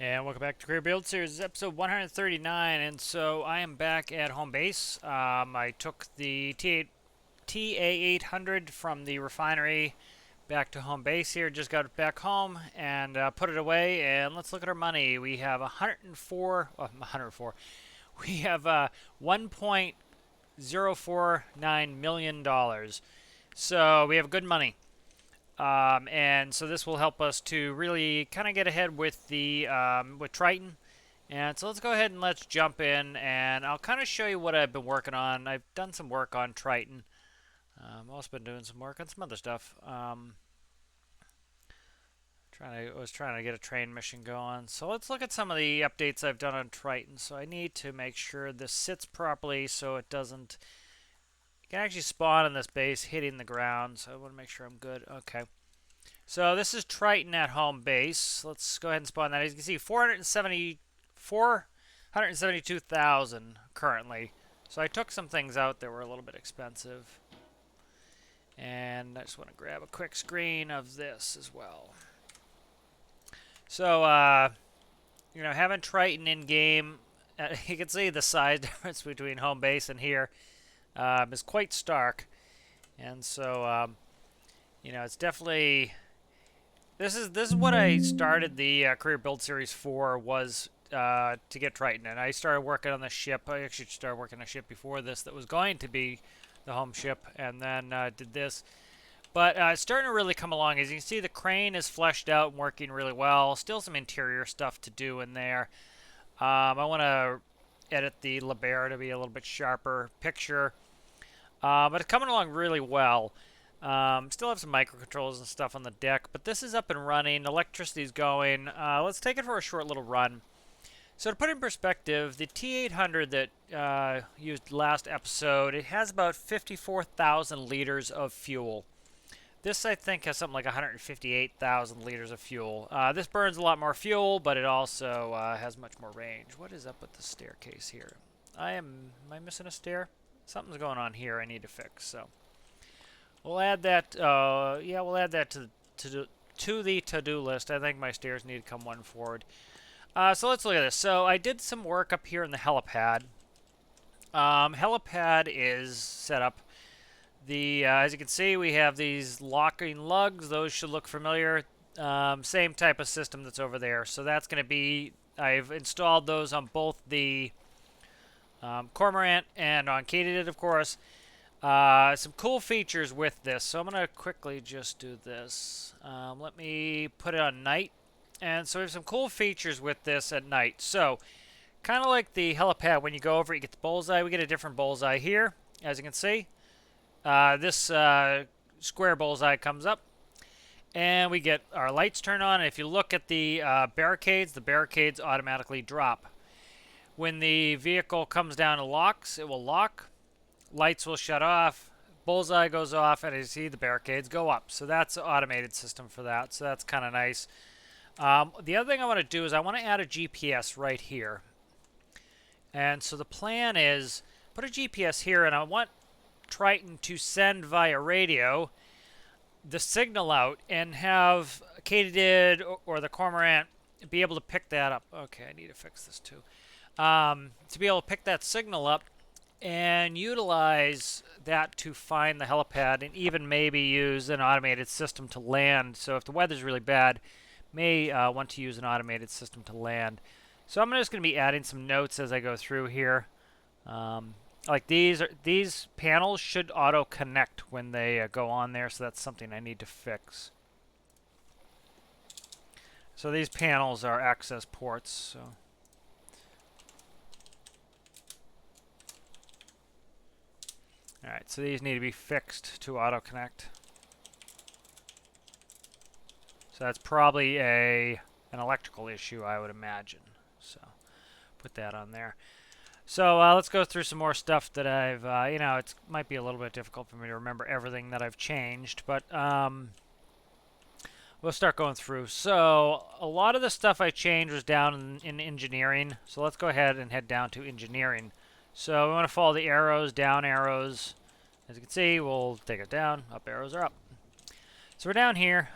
And welcome back to Career Build Series, episode 139. And so I am back at home base. I took the TA800 from the refinery back to home base here. Just got it back home and put it away. And let's look at our money. We have 104. We have $1.049 million. So we have good money. And so this will help us to really kind of get ahead with the with Triton. And so let's go ahead and let's jump in, and I'll kind of show you what I've been working on. I've done some work on Triton. I've also been doing some work on some other stuff. I was trying to get a train mission going. So let's look at some of the updates I've done on Triton. So I need to make sure this sits properly so it doesn't. You can actually spawn in this base hitting the ground. So I want to make sure I'm good. Okay. So this is Triton at home base. Let's go ahead and spawn that. As you can see, 472,000 currently. So I took some things out that were a little bit expensive. And I just want to grab a quick screen of this as well. So, having Triton in game, you can see the size difference between home base and here is quite stark. And so, it's definitely. This is what I started the Career Build Series for, was to get Triton. And I started working on the ship. I actually started working on a ship before this that was going to be the home ship, and then did this. But it's starting to really come along. As you can see, the crane is fleshed out and working really well. Still some interior stuff to do in there. I want to edit the Labara to be a little bit sharper picture. But it's coming along really well. Still have some microcontrollers and stuff on the deck, but this is up and running. Electricity's going. Let's take it for a short little run. So to put in perspective, the T800 that used last episode, it has about 54,000 liters of fuel. This, I think, has something like 158,000 liters of fuel. This burns a lot more fuel, but it also has much more range. What is up with the staircase here? Am I missing a stair? Something's going on here I need to fix, so. We'll add that. We'll add that to the to-do list. I think my stairs need to come one forward. So let's look at this. So I did some work up here in the helipad. Helipad is set up. As you can see, we have these locking lugs. Those should look familiar. Same type of system that's over there. So that's going to be. I've installed those on both the Cormorant and on Katydid, of course. Some cool features with this. So I'm going to quickly just do this. Let me put it on night. And so we have some cool features with this at night. So kind of like the helipad, when you go over it, you get the bullseye. We get a different bullseye here, as you can see. This square bullseye comes up. And we get our lights turned on. And if you look at the barricades automatically drop. When the vehicle comes down and locks, it will lock. Lights will shut off, bullseye goes off, and as you see, the barricades go up. So that's an automated system for that, so that's kind of nice. The other thing I want to do is I want to add a GPS right here. And so the plan is put a GPS here, and I want Triton to send via radio the signal out and have Katydid or the Cormorant be able to pick that up. Okay, I need to fix this too. To be able to pick that signal up and utilize that to find the helipad, and even maybe use an automated system to land. So if the weather's really bad, may want to use an automated system to land. So I'm just going to be adding some notes as I go through here. Like these panels should auto connect when they go on there, so that's something I need to fix. So these panels are access ports. So. Alright, so these need to be fixed to auto-connect. So that's probably an electrical issue, I would imagine. So put that on there. So let's go through some more stuff that I've, it might be a little bit difficult for me to remember everything that I've changed, but we'll start going through. So a lot of the stuff I changed was down in engineering. So let's go ahead and head down to engineering. So we want to follow the arrows, down arrows. As you can see, we'll take it down. Up arrows are up. So we're down here.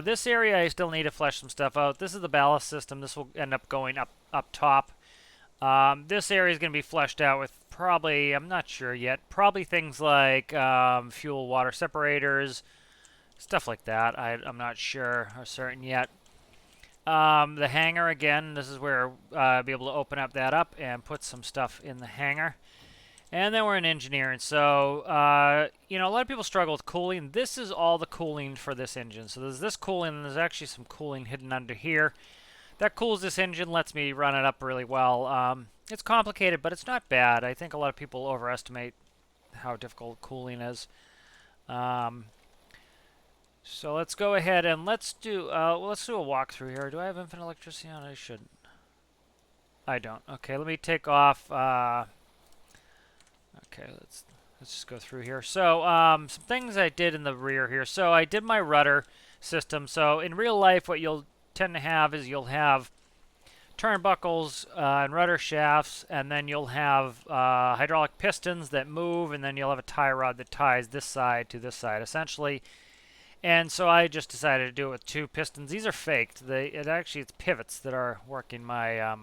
This area I still need to flesh some stuff out. This is the ballast system. This will end up going up top. This area is going to be fleshed out with probably, I'm not sure yet, probably things like fuel water separators, stuff like that. I'm not sure or certain yet. The hangar, again, this is where I'll be able to open up that up and put some stuff in the hangar. And then we're in engineering. So, you know, a lot of people struggle with cooling. This is all the cooling for this engine. So there's this cooling, and there's actually some cooling hidden under here. That cools this engine, lets me run it up really well. It's complicated, but it's not bad. I think a lot of people overestimate how difficult cooling is. So let's go ahead and let's do a walkthrough here. Do I have infinite electricity on? I shouldn't. I don't. Okay, let me take off. Okay, let's just go through here. So some things I did in the rear here. So I did my rudder system. So in real life, what you'll tend to have is you'll have turnbuckles and rudder shafts, and then you'll have hydraulic pistons that move, and then you'll have a tie rod that ties this side to this side, essentially. And so I just decided to do it with two pistons. These are faked. It's pivots that are working my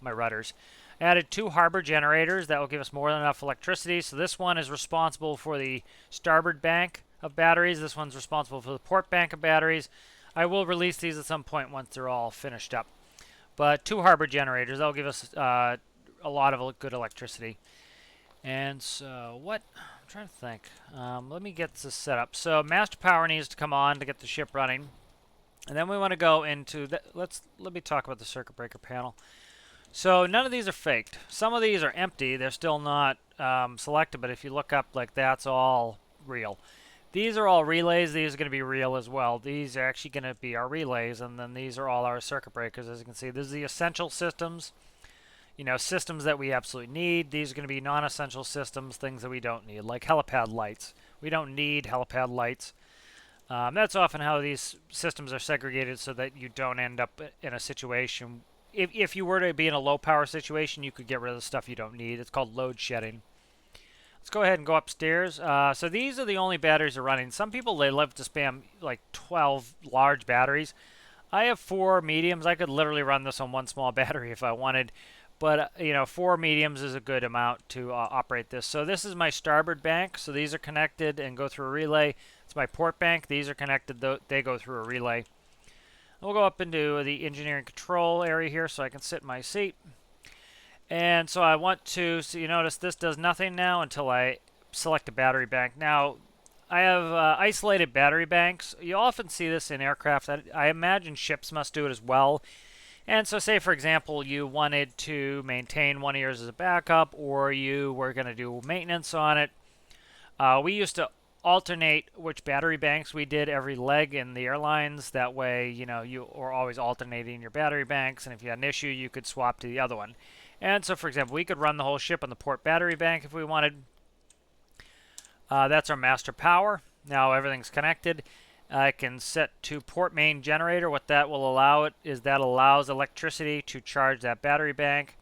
my rudders. I added 2 harbor generators. That will give us more than enough electricity. So this one is responsible for the starboard bank of batteries. This one's responsible for the port bank of batteries. I will release these at some point once they're all finished up. But 2 harbor generators. That'll give us a lot of good electricity. And so what? I'm trying to think. Let me get this set up. So master power needs to come on to get the ship running. And then we want to go into let me talk about the circuit breaker panel. So none of these are faked. Some of these are empty. They're still not selected, but if you look up, like, that's all real. These are all relays. These are going to be real as well. These are actually going to be our relays, and then these are all our circuit breakers. As you can see, this is the essential systems, you know, systems that we absolutely need. These are going to be non-essential systems, things that we don't need, like helipad lights. We don't need helipad lights. That's often how these systems are segregated, so that you don't end up in a situation. If you were to be in a low power situation, you could get rid of the stuff you don't need. It's called load shedding. Let's go ahead and go upstairs. So these are the only batteries that are running. Some people, they love to spam like 12 large batteries. I have 4 mediums. I could literally run this on one small battery if I wanted. But, you know, 4 mediums is a good amount to operate this. So this is my starboard bank. So these are connected and go through a relay. It's my port bank. These are connected. They go through a relay. We'll go up into the engineering control area here so I can sit in my seat. And so I want to, so you notice this does nothing now until I select a battery bank. Now, I have isolated battery banks. You often see this in aircraft. I imagine ships must do it as well. And so say, for example, you wanted to maintain one of yours as a backup, or you were going to do maintenance on it. We used to alternate which battery banks we did every leg in the airlines. That way, you know, you were always alternating your battery banks, and if you had an issue, you could swap to the other one. And so, for example, we could run the whole ship on the port battery bank if we wanted. That's our master power. Now everything's connected. I can set to port main generator. What that will allow it is that allows electricity to charge that battery bank.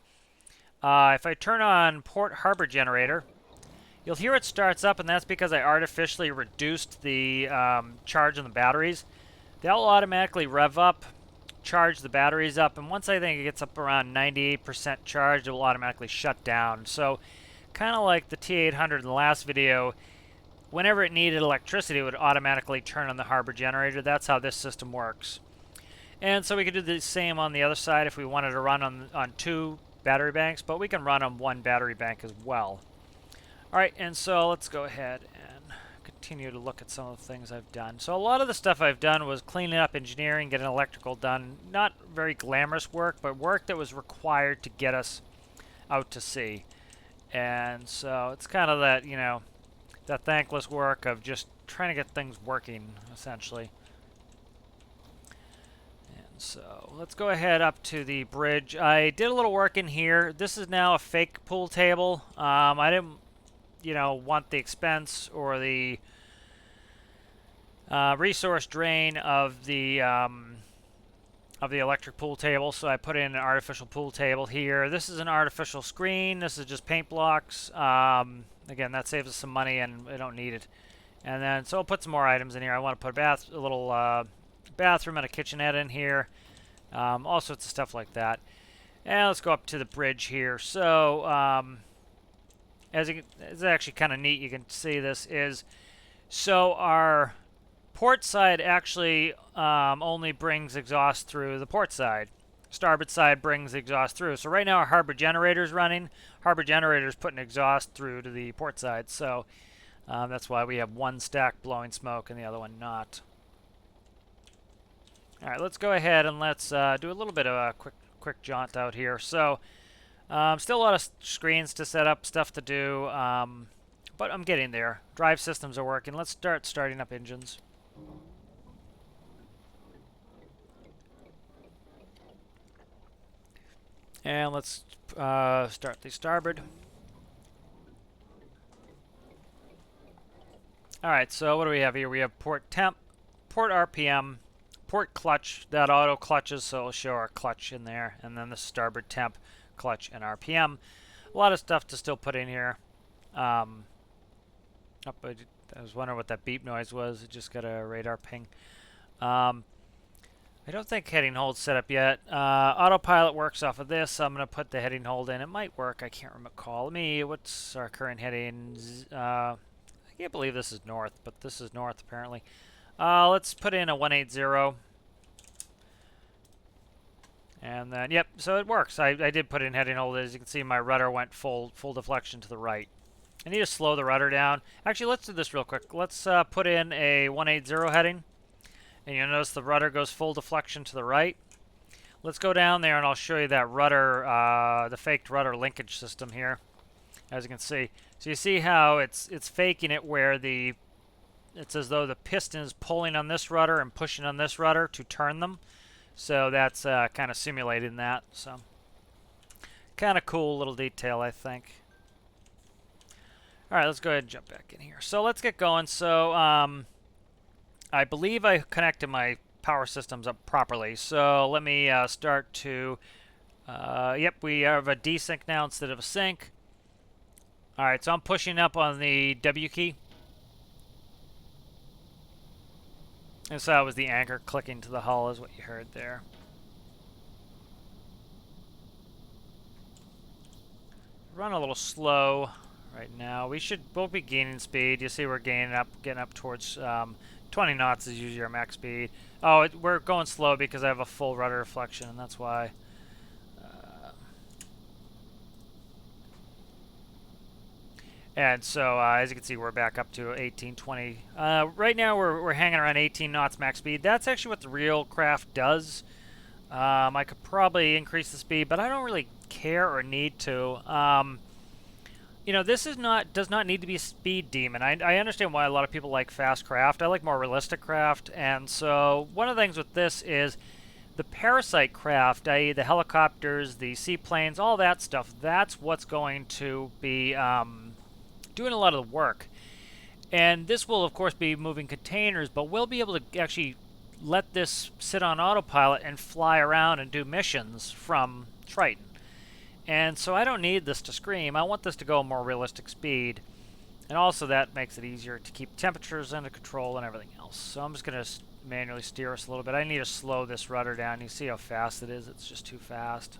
If I turn on port harbor generator, you'll hear it starts up, and that's because I artificially reduced the charge on the batteries. They'll automatically rev up, charge the batteries up, and once I think it gets up around 98% charged, it will automatically shut down. So kind of like the T800 in the last video, whenever it needed electricity, it would automatically turn on the harbor generator. That's how this system works. And so we could do the same on the other side if we wanted to run on 2 battery banks, but we can run on 1 battery bank as well. Alright, and so let's go ahead and continue to look at some of the things I've done. So a lot of the stuff I've done was cleaning up engineering, getting electrical done. Not very glamorous work, but work that was required to get us out to sea. And so it's kind of that, you know, that thankless work of just trying to get things working, essentially. And so let's go ahead up to the bridge. I did a little work in here. This is now a fake pool table. I didn't, you know, want the expense or the resource drain of the electric pool table, so I put in an artificial pool table here. This is an artificial screen. This is just paint blocks. Again, that saves us some money, and I don't need it And then, so I'll put some more items in here. I want to put a little bathroom and a kitchenette in here. All sorts of stuff like that. And let's go up to the bridge here. So, it's actually kind of neat. You can see this is, so our port side actually only brings exhaust through the port side. Starboard side brings exhaust through. So right now our harbor generator is running. Harbor generator is putting exhaust through to the port side. So that's why we have one stack blowing smoke and the other one not. All right, let's go ahead and let's do a little bit of a quick jaunt out here. So still a lot of screens to set up, stuff to do, but I'm getting there. Drive systems are working. Let's start starting up engines. And let's start the starboard. All right, so what do we have here? We have port temp, port RPM, port clutch. That auto clutches, so it'll show our clutch in there. And then the starboard temp, clutch, and RPM. A lot of stuff to still put in here. I was wondering what that beep noise was. It just got a radar ping. I don't think heading hold's set up yet. Autopilot works off of this, so I'm going to put the heading hold in. It might work. I can't recall. What's our current heading? I can't believe this is north, but this is north apparently. Let's put in a 180. And then, yep, so it works. I did put in heading hold. As you can see, my rudder went full deflection to the right. I need to slow the rudder down. Actually, let's do this real quick. Let's put in a 180 heading. And you'll notice the rudder goes full deflection to the right. Let's go down there and I'll show you that rudder, the faked rudder linkage system here, as you can see. So you see how it's faking it where it's as though the piston is pulling on this rudder and pushing on this rudder to turn them. So that's kind of simulating that. So kind of cool little detail, I think. All right, let's go ahead and jump back in here. So let's get going. So I believe I connected my power systems up properly. So let me start to, yep, we have a desync now instead of a sync. All right, so I'm pushing up on the W key. And so that was the anchor clicking to the hull is what you heard there. Run a little slow right now. We should both be gaining speed. You see we're getting up towards 20 knots is usually our max speed. Oh, we're going slow because I have a full rudder deflection, and that's why. And so, as you can see, we're back up to 18, 20. Right now, we're hanging around 18 knots max speed. That's actually what the real craft does. I could probably increase the speed, but I don't really care or need to. You know, this does not need to be a speed demon. I understand why a lot of people like fast craft. I like more realistic craft, and so one of the things with this is the parasite craft, i.e. the helicopters, the seaplanes, all that stuff, that's what's going to be doing a lot of the work. And this will, of course, be moving containers, but we'll be able to actually let this sit on autopilot and fly around and do missions from Triton. And so I don't need this to scream. I want this to go a more realistic speed. And also that makes it easier to keep temperatures under control and everything else. So I'm just going to manually steer us a little bit. I need to slow this rudder down. You see how fast it is? It's just too fast.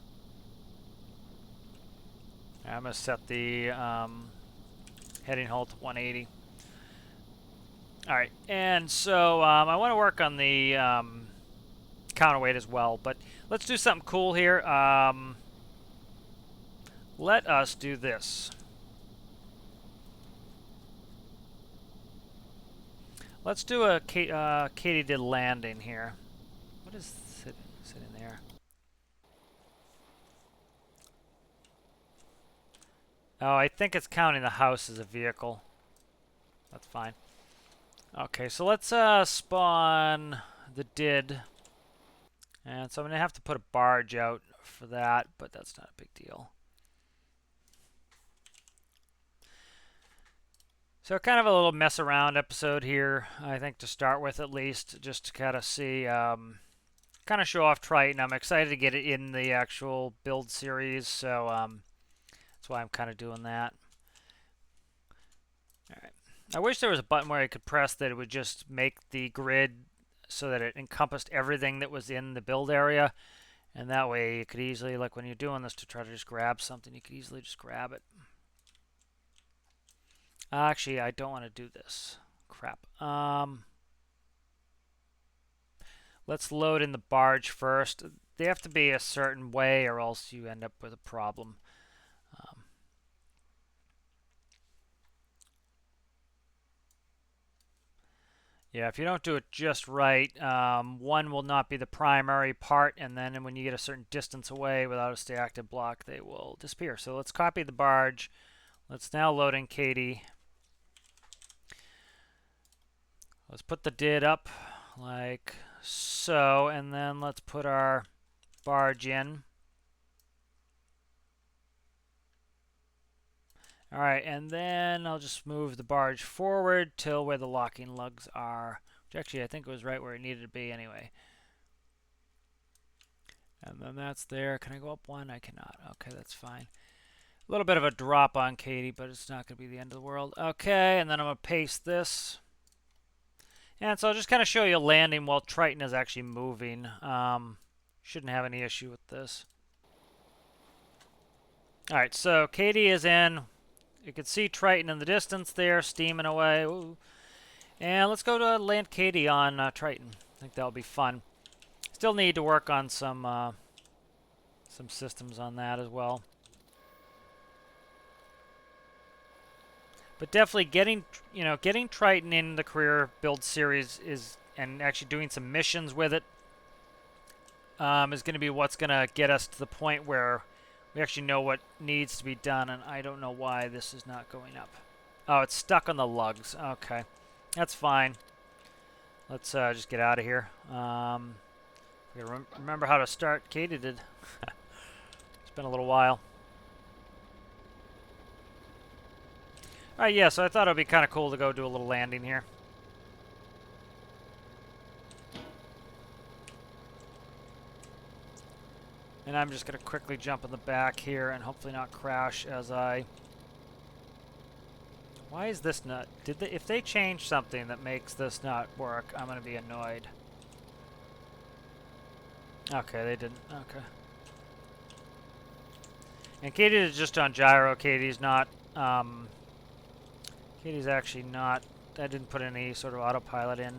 I'm going to set the heading hold to 180. Alright, and so I want to work on the counterweight as well. But let's do something cool here. Let us do this. Let's do a Katydid landing here. What is sitting there? Oh, I think it's counting the house as a vehicle. That's fine. Okay, so let's spawn the did. And so I'm going to have to put a barge out for that, but that's not a big deal. So kind of a little mess around episode here, I think, to start with at least, just to kind of see, kind of show off Triton. I'm excited to get it in the actual build series, so that's why I'm kind of doing that. All right, I wish there was a button where I could press that it would just make the grid so that it encompassed everything that was in the build area. And that way you could easily, like when you're doing this to try to just grab something, you could easily just grab it. Actually, I don't want to do this. Crap. Let's load in the barge first. They have to be a certain way or else you end up with a problem. Yeah, if you don't do it just right, one will not be the primary part, and then when you get a certain distance away without a stay active block, they will disappear. So let's copy the barge. Let's now load in Katydid. Let's put the did up like so, and then let's put our barge in. All right, and then I'll just move the barge forward till where the locking lugs are, which actually I think was right where it needed to be anyway. And then that's there. Can I go up one? I cannot. Okay, that's fine. A little bit of a drop on Katydid, but it's not going to be the end of the world. Okay, and then I'm going to paste this. And so I'll just kind of show you landing while Triton is actually moving. Shouldn't have any issue with this. All right, so Katydid is in. You can see Triton in the distance there, steaming away. Ooh. And let's go to land Katydid on Triton. I think that'll be fun. Still need to work on some systems on that as well. But definitely getting Triton in the career build series and actually doing some missions with it is going to be what's going to get us to the point where we actually know what needs to be done. And I don't know why this is not going up. Oh, it's stuck on the lugs. Okay, that's fine. Let's just get out of here. We gotta remember how to start Katydid. It's been a little while. Alright, yeah, so I thought it would be kind of cool to go do a little landing here. And I'm just going to quickly jump in the back here and hopefully not crash as I... Why is this not... If they change something that makes this not work, I'm going to be annoyed. Okay, they didn't. Okay. And Katydid is just on gyro. Katydid's not... Katydid's actually not... I didn't put any sort of autopilot in,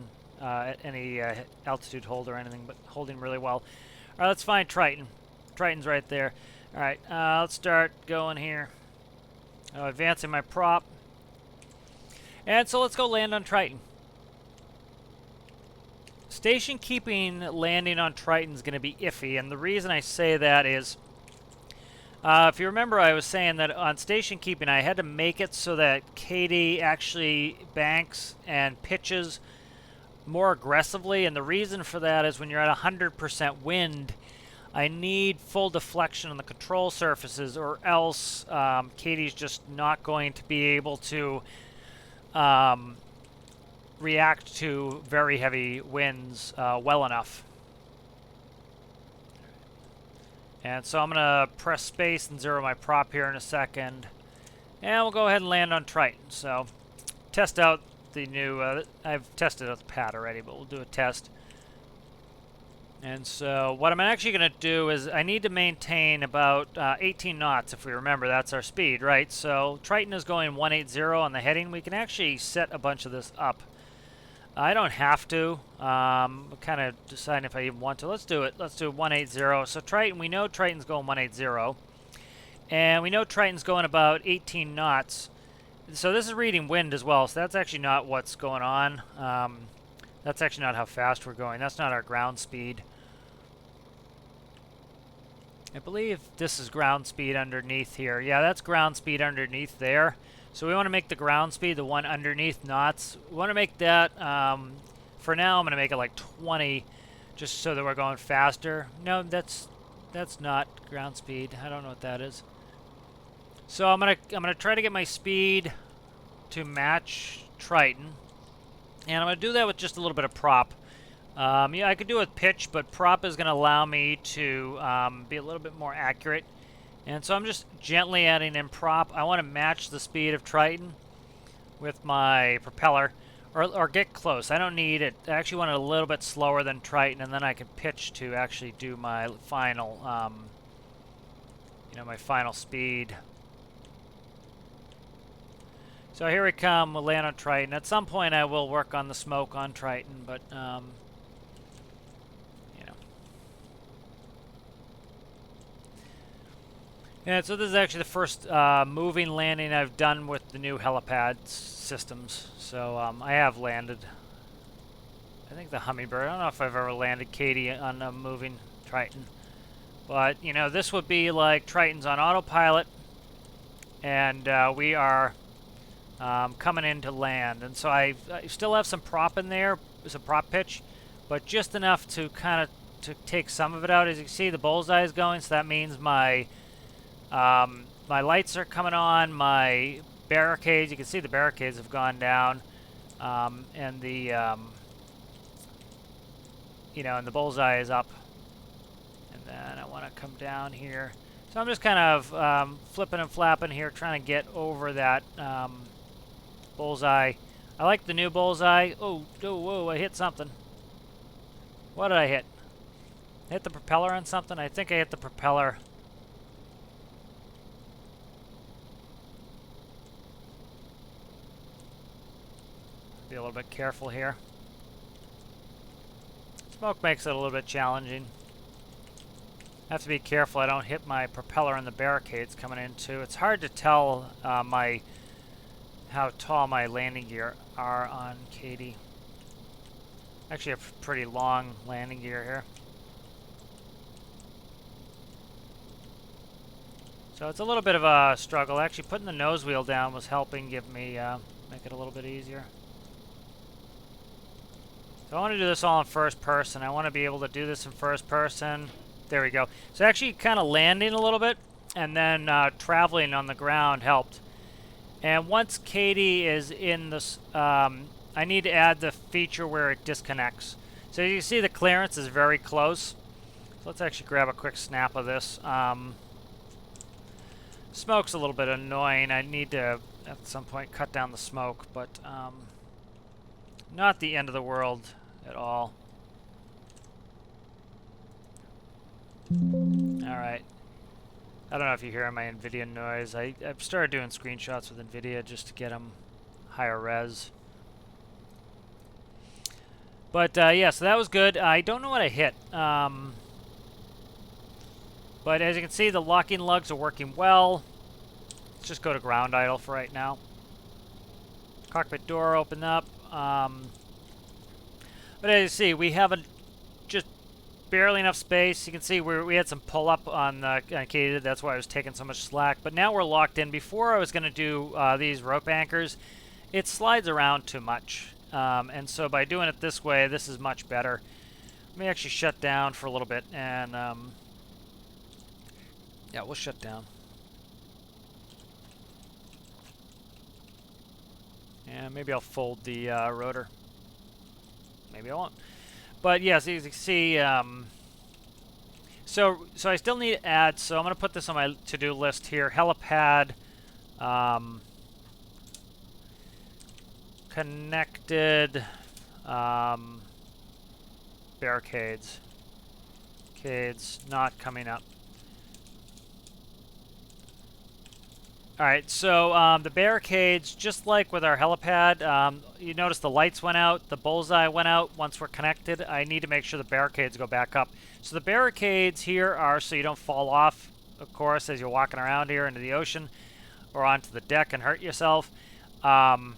any altitude hold or anything, but holding really well. Alright, let's find Triton. Triton's right there. Alright, let's start going here. Advancing my prop. And so let's go land on Triton. Station keeping landing on Triton is going to be iffy, and the reason I say that is, if you remember, I was saying that on station keeping, I had to make it so that Katydid actually banks and pitches more aggressively, and the reason for that is when you're at 100% wind, I need full deflection on the control surfaces, or else Katydid's just not going to be able to react to very heavy winds well enough. And so I'm going to press space and zero my prop here in a second. And we'll go ahead and land on Triton. So test out the new... I've tested out the pad already, but we'll do a test. And so what I'm actually going to do is I need to maintain about 18 knots, if we remember. That's our speed, right? So Triton is going 180 on the heading. We can actually set a bunch of this up. I don't have to. I'm kind of deciding if I even want to. Let's do it. Let's do 180. So Triton, we know Triton's going 180. And we know Triton's going about 18 knots. So this is reading wind as well. So that's actually not what's going on. That's actually not how fast we're going. That's not our ground speed. I believe this is ground speed underneath here. Yeah, that's ground speed underneath there. So we want to make the ground speed, the one underneath knots. We want to make that, for now I'm going to make it like 20, just so that we're going faster. No, that's not ground speed. I don't know what that is. So I'm gonna try to get my speed to match Triton. And I'm going to do that with just a little bit of prop. Yeah, I could do it with pitch, but prop is going to allow me to be a little bit more accurate. And so I'm just gently adding in prop. I want to match the speed of Triton. with my propeller, or get close. I don't need it. I actually want it a little bit slower than Triton, and then I can pitch to actually do my final, my final speed. So here we come. We'll land on Triton. At some point, I will work on the smoke on Triton, but Yeah, so this is actually the first moving landing I've done with the new helipad systems. So I have landed, I think, the Hummingbird. I don't know if I've ever landed Katydid on a moving Triton. But, this would be like Triton's on autopilot, and we are coming into land. And so I still have some prop in there, some prop pitch, but just enough to kind of to take some of it out. As you can see, the bullseye is going, so that means my lights are coming on, my barricades, you can see the barricades have gone down, and the, and the bullseye is up. And then I want to come down here. So I'm just kind of flipping and flapping here, trying to get over that bullseye. I like the new bullseye. Oh, whoa, I hit something. What did I hit? I hit the propeller on something? I think I hit the propeller. Be a little bit careful here. Smoke makes it a little bit challenging. I have to be careful I don't hit my propeller and the barricades coming in too. It's hard to tell how tall my landing gear are on Katydid. Actually, a pretty long landing gear here. So it's a little bit of a struggle. Actually, putting the nose wheel down was helping give me make it a little bit easier. So I want to do this all in first person. I want to be able to do this in first person. There we go. So actually kind of landing a little bit and then traveling on the ground helped. And once Katydid is in this, I need to add the feature where it disconnects. So you can see the clearance is very close. So let's actually grab a quick snap of this. Smoke's a little bit annoying. I need to, at some point, cut down the smoke, but not the end of the world at all. Alright. I don't know if you hear my NVIDIA noise. I've started doing screenshots with NVIDIA just to get them higher res. But yeah, so that was good. I don't know what I hit. But as you can see, the locking lugs are working well. Let's just go to ground idle for right now. Cockpit door open up. But as you see, we have just barely enough space. You can see we had some pull up on Katydid. That's why I was taking so much slack. But now we're locked in. Before I was going to do these rope anchors, it slides around too much. And so by doing it this way, this is much better. Let me actually shut down for a little bit. And yeah, we'll shut down. And maybe I'll fold the rotor. Maybe I won't. But yes, as you can see, so I still need to add, so I'm going to put this on my to-do list here. Helipad, connected barricades. Not coming up. Alright, so the barricades, just like with our helipad, you notice the lights went out, the bullseye went out once we're connected. I need to make sure the barricades go back up. So the barricades here are so you don't fall off, of course, as you're walking around here into the ocean or onto the deck and hurt yourself. And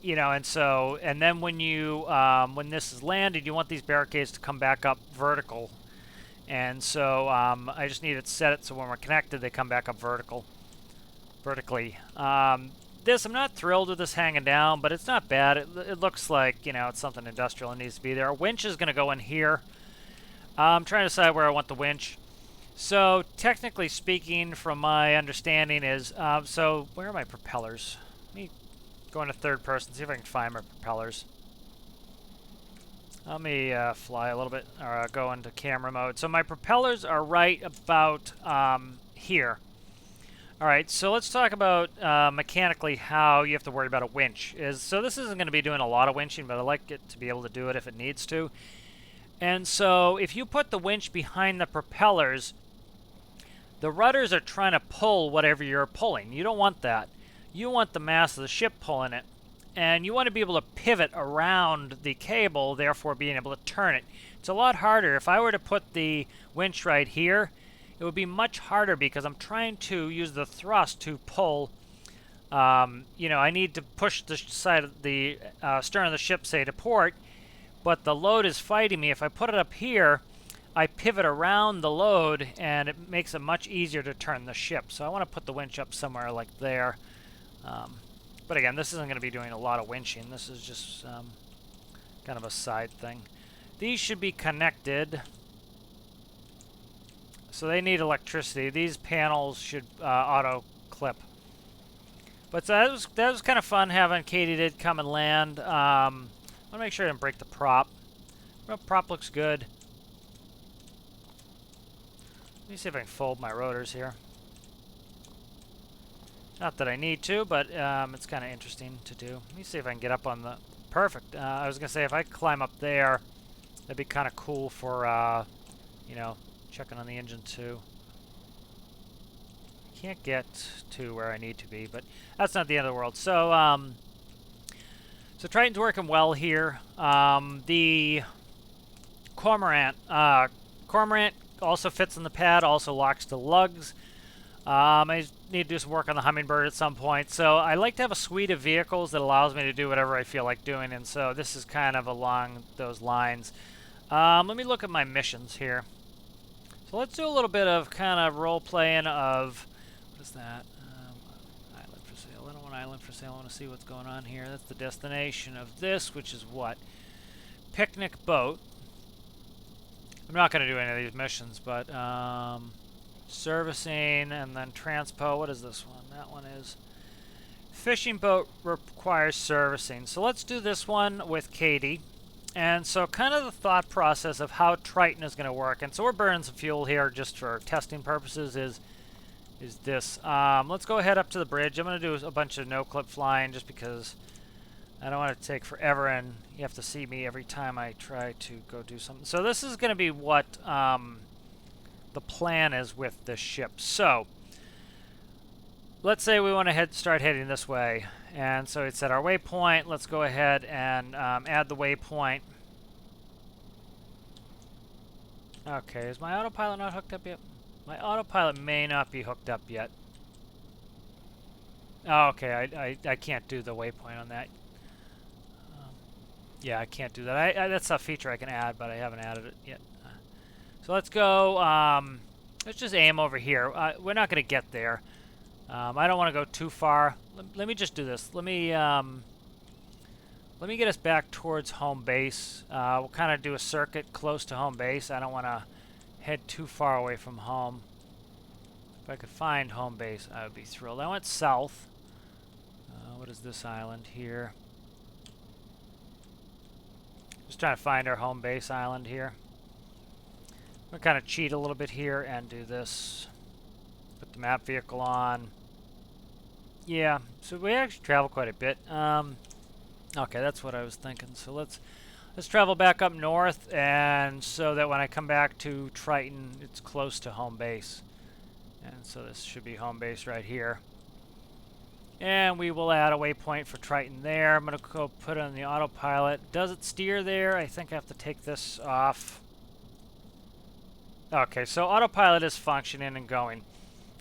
then when you when this is landed, you want these barricades to come back up vertical. And so I just need to set it so when we're connected, they come back up vertically. This, I'm not thrilled with this hanging down, but it's not bad. It looks like, it's something industrial and needs to be there. A winch is going to go in here. I'm trying to decide where I want the winch. So technically speaking, from my understanding is, so where are my propellers? Let me go into third person, see if I can find my propellers. Let me fly a little bit, or go into camera mode. So my propellers are right about here. Alright, so let's talk about mechanically how you have to worry about a winch. So this isn't going to be doing a lot of winching, but I like it to be able to do it if it needs to. And so if you put the winch behind the propellers, the rudders are trying to pull whatever you're pulling. You don't want that. You want the mass of the ship pulling it. And you want to be able to pivot around the cable, therefore being able to turn it. It's a lot harder. If I were to put the winch right here, it would be much harder because I'm trying to use the thrust to pull. You know, I need to push the side of the stern of the ship, say, to port, but the load is fighting me. If I put it up here, I pivot around the load, and it makes it much easier to turn the ship. So I want to put the winch up somewhere like there. But again, this isn't going to be doing a lot of winching. This is just kind of a side thing. These should be connected. So they need electricity. These panels should auto clip. But so that was kind of fun having Katydid come and land. I want to make sure I didn't break the prop. Well, prop looks good. Let me see if I can fold my rotors here. Not that I need to, but it's kind of interesting to do. Let me see if I can get up on the... Perfect. I was going to say, if I climb up there, that'd be kind of cool for, you know, checking on the engine too. Can't get to where I need to be, but that's not the end of the world. So, so Triton's working well here. The Cormorant also fits in the pad, also locks the lugs. I need to do some work on the Hummingbird at some point. So I like to have a suite of vehicles that allows me to do whatever I feel like doing, and so this is kind of along those lines. Let me look at my missions here. So let's do a little bit of kind of role-playing of, what is that? Island for sale. I don't want island for sale. I want to see what's going on here. That's the destination of this, which is what? Picnic boat. I'm not going to do any of these missions, but servicing and then transpo. What is this one? That one is fishing boat requires servicing. So let's do this one with Katie. And so kind of the thought process of how Triton is going to work. And so we're burning some fuel here just for testing purposes is this. Let's go ahead up to the bridge. I'm going to do a bunch of no-clip flying just because I don't want it to take forever and you have to see me every time I try to go do something. So this is going to be what the plan is with this ship. So let's say we want to start heading this way. And so it's at our waypoint. Let's go ahead and add the waypoint. Okay, is my autopilot not hooked up yet? My autopilot may not be hooked up yet. Oh, okay, I can't do the waypoint on that. Yeah, I can't do that. That's a feature I can add, but I haven't added it yet. So let's go, let's just aim over here. We're not going to get there. I don't want to go too far. Let me just do this. Let me get us back towards home base. We'll kind of do a circuit close to home base. I don't want to head too far away from home. If I could find home base, I would be thrilled. I went south. What is this island here? Just trying to find our home base island here. We'll kind of cheat a little bit here and do this. Put the map vehicle on. Yeah, so we actually travel quite a bit. Okay, that's what I was thinking. So let's travel back up north, and so that when I come back to Triton, it's close to home base. And so this should be home base right here. And we will add a waypoint for Triton there. I'm going to go put it on the autopilot. Does it steer there? I think I have to take this off. Okay, so autopilot is functioning and going.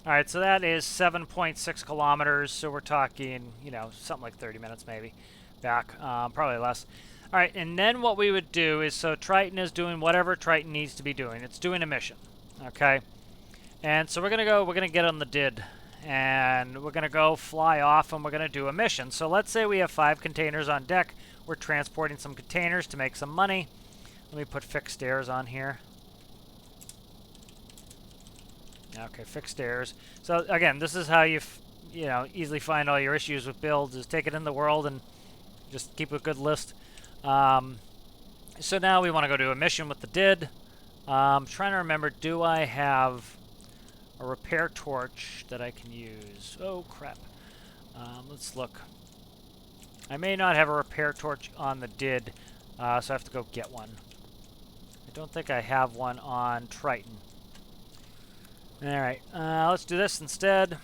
All right, so that is 7.6 kilometers. So we're talking, you know, something like 30 minutes maybe back, probably less. All right, and then what we would do is, so Triton is doing whatever Triton needs to be doing. It's doing a mission, okay? And so we're gonna get on the DID, and we're gonna go fly off, and we're gonna do a mission. So let's say we have 5 containers on deck. We're transporting some containers to make some money. Let me put fixed stairs on here. Okay, fixed stairs. So again, this is how you know, easily find all your issues with builds, is take it in the world and just keep a good list. So now we want to go do a mission with the DID. I'm trying to remember, do I have a repair torch that I can use. Oh, crap. Let's look. I may not have a repair torch on the Did, so I have to go get one. I don't think I have one on Triton. Alright, let's do this instead.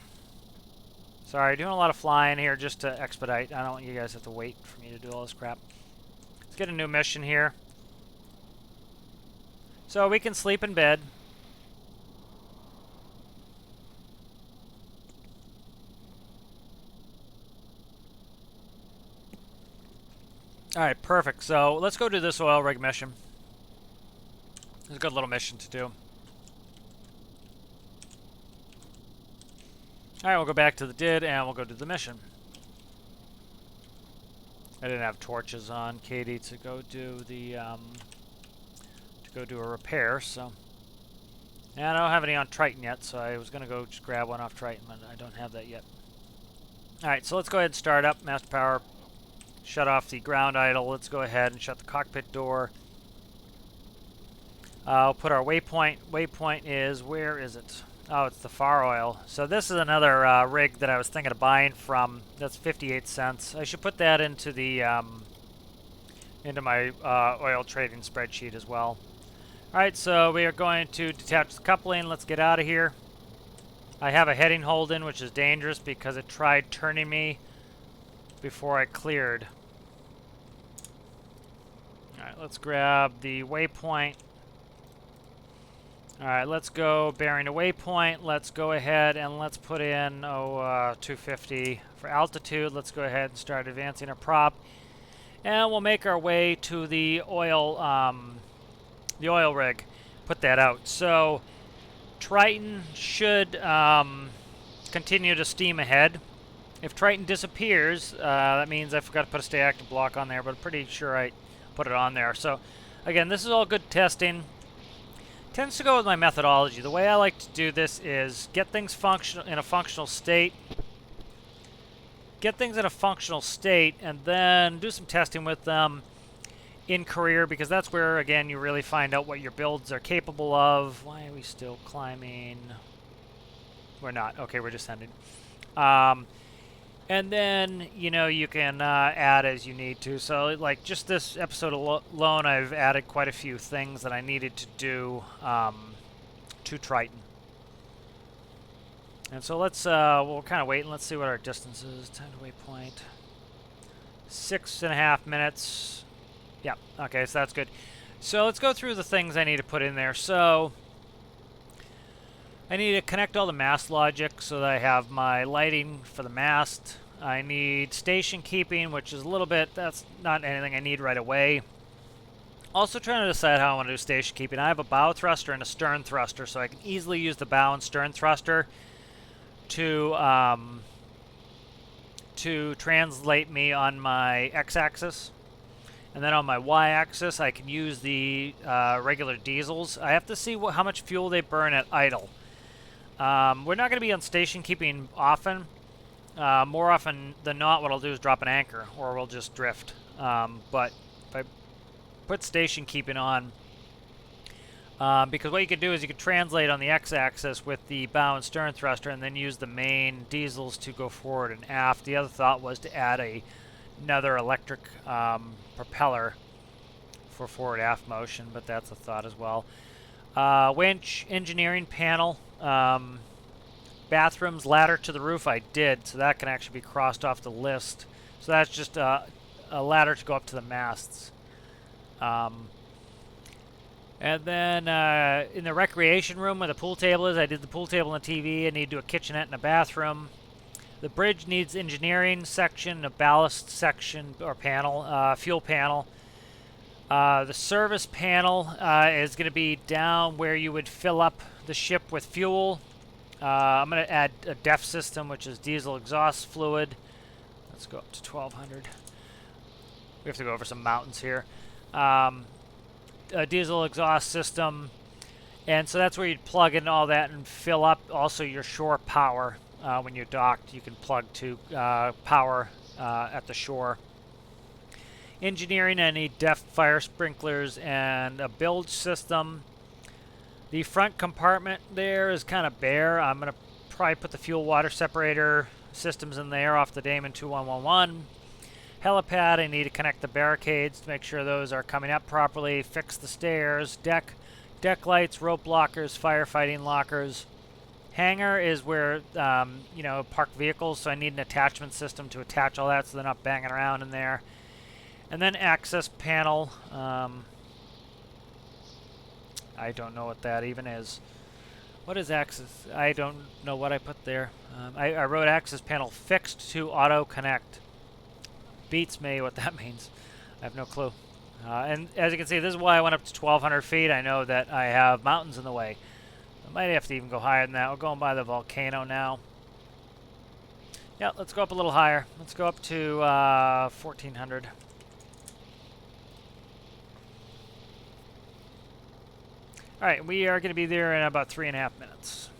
Sorry, doing a lot of flying here just to expedite. I don't want you guys to have to wait for me to do all this crap. Let's get a new mission here. So we can sleep in bed. Alright, perfect. So let's go do this oil rig mission. It's a good little mission to do. Alright, we'll go back to the Did and we'll go do the mission. I didn't have torches on Katydid to go do the do a repair, so. And I don't have any on Triton yet, so I was gonna go just grab one off Triton, but I don't have that yet. Alright, so let's go ahead and start up master power. Shut off the ground idle. Let's go ahead and shut the cockpit door. I'll put our waypoint. Waypoint is, where is it? Oh, it's the far oil. So this is another rig that I was thinking of buying from. That's 58 cents. I should put that into the into my oil trading spreadsheet as well. Alright, so we are going to detach the coupling. Let's get out of here. I have a heading hold in, which is dangerous because it tried turning me before I cleared. Alright, let's grab the waypoint. Alright, let's go bearing to waypoint. Let's go ahead and let's put in 250 for altitude. Let's go ahead and start advancing our prop. And we'll make our way to the oil rig. Put that out. So Triton should continue to steam ahead. If Triton disappears, that means I forgot to put a stay active block on there, but I'm pretty sure I put it on there. So again, this is all good testing. Tends to go with my methodology. The way I like to do this is get things in a functional state. Get things in a functional state and then do some testing with them in career, because that's where, again, you really find out what your builds are capable of. Why are we still climbing? We're not. Okay, we're descending. And then, you know, you can add as you need to. So, like, just this episode alone, I've added quite a few things that I needed to do to Triton. And so let's, we'll kind of wait and let's see what our distance is. Time to waypoint. 6.5 minutes. Yeah, okay, so that's good. So let's go through the things I need to put in there. So I need to connect all the mast logic so that I have my lighting for the mast. I need station keeping, which is a little bit, that's not anything I need right away. Also trying to decide how I want to do station keeping. I have a bow thruster and a stern thruster, so I can easily use the bow and stern thruster to translate me on my x-axis. And then on my y-axis, I can use the regular diesels. I have to see how much fuel they burn at idle. We're not going to be on station keeping often. More often than not, what I'll do is drop an anchor, or we'll just drift. But if I put station keeping on, because what you could do is you could translate on the x-axis with the bow and stern thruster, and then use the main diesels to go forward and aft. The other thought was to add another electric propeller for forward-aft motion, but that's a thought as well. Winch, engineering panel, bathrooms, ladder to the roof I did, so that can actually be crossed off the list. So that's just a ladder to go up to the masts. And then in the recreation room where the pool table is, I did the pool table and the TV. I need to do a kitchenette and a bathroom. The bridge needs engineering section, a ballast section or panel, fuel panel. The service panel is going to be down where you would fill up the ship with fuel. I'm going to add a DEF system, which is diesel exhaust fluid. Let's go up to 1200. We have to go over some mountains here. A diesel exhaust system. And so that's where you'd plug in all that and fill up also your shore power. When you're docked, you can plug to power at the shore. Engineering, I need DEF fire sprinklers and a bilge system. The front compartment there is kind of bare. I'm going to probably put the fuel water separator systems in there off the Damon 2111. Helipad, I need to connect the barricades to make sure those are coming up properly. Fix the stairs, deck lights, rope lockers, firefighting lockers. Hangar is where, you know, park vehicles, so I need an attachment system to attach all that so they're not banging around in there. And then access panel. I don't know what that even is. What is access? I don't know what I put there. I wrote access panel fixed to auto connect. Beats me what that means. I have no clue. And as you can see, this is why I went up to 1,200 feet. I know that I have mountains in the way. I might have to even go higher than that. We're going by the volcano now. Yeah, let's go up a little higher. Let's go up to 1,400. All right, we are going to be there in about 3.5 minutes.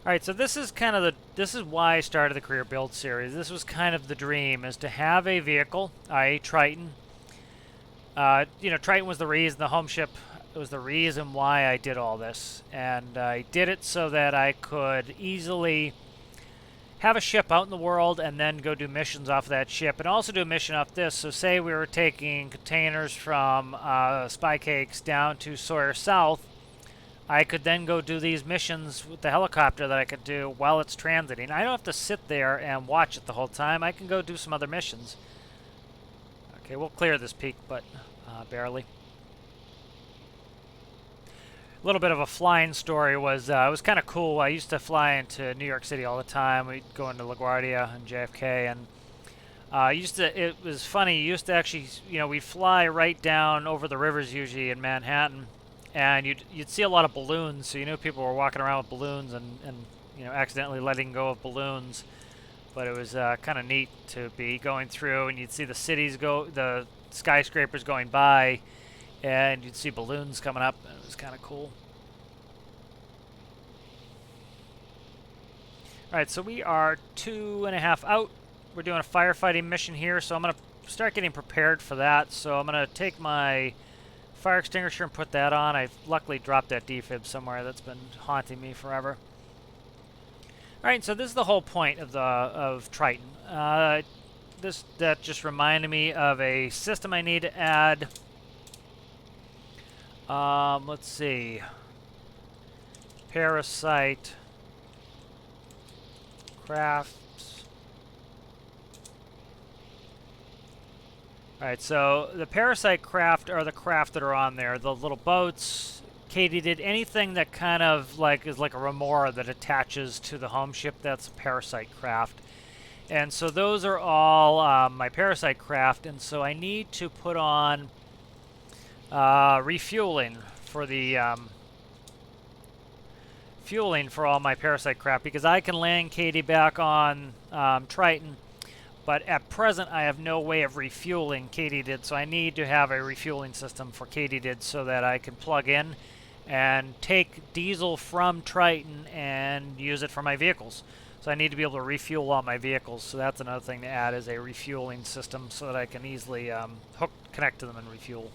All right, so this is kind of this is why I started the career build series. This was kind of the dream, is to have a vehicle, a Triton. You know, Triton was the reason, the home ship was the reason why I did all this. And I did it so that I could easily have a ship out in the world and then go do missions off of that ship, and also do a mission off this. So say we were taking containers from Spy Cakes down to Sawyer South, I could then go do these missions with the helicopter that I could do while it's transiting. I don't have to sit there and watch it the whole time. I can go do some other missions. Okay, we'll clear this peak, but barely. A little bit of a flying story was, it was kind of cool. I used to fly into New York City all the time. We'd go into LaGuardia and JFK, and it was funny, you used to actually, you know, we'd fly right down over the rivers usually in Manhattan, and you'd see a lot of balloons, so you knew people were walking around with balloons and you know, accidentally letting go of balloons. But it was kind of neat to be going through, and you'd see the cities the skyscrapers going by, and you'd see balloons coming up, and it was kind of cool. Alright, so we are 2.5 out. We're doing a firefighting mission here, so I'm going to start getting prepared for that. So I'm going to take my fire extinguisher and put that on. I've luckily dropped that defib somewhere. That's been haunting me forever. Alright, so this is the whole point of Triton. That just reminded me of a system I need to add. Let's see. Parasite. Crafts. Alright, so the Parasite craft are the craft that are on there. The little boats, Katydid, anything that kind of like is like a remora that attaches to the home ship, that's a Parasite craft. And so those are all my Parasite craft, and so I need to put on refueling for the fueling for all my Parasite craft, because I can land Katie back on Triton, but at present I have no way of refueling Katydid, so I need to have a refueling system for Katydid so that I can plug in and take diesel from Triton and use it for my vehicles. So I need to be able to refuel all my vehicles, so that's another thing to add, is a refueling system so that I can easily connect to them and refuel.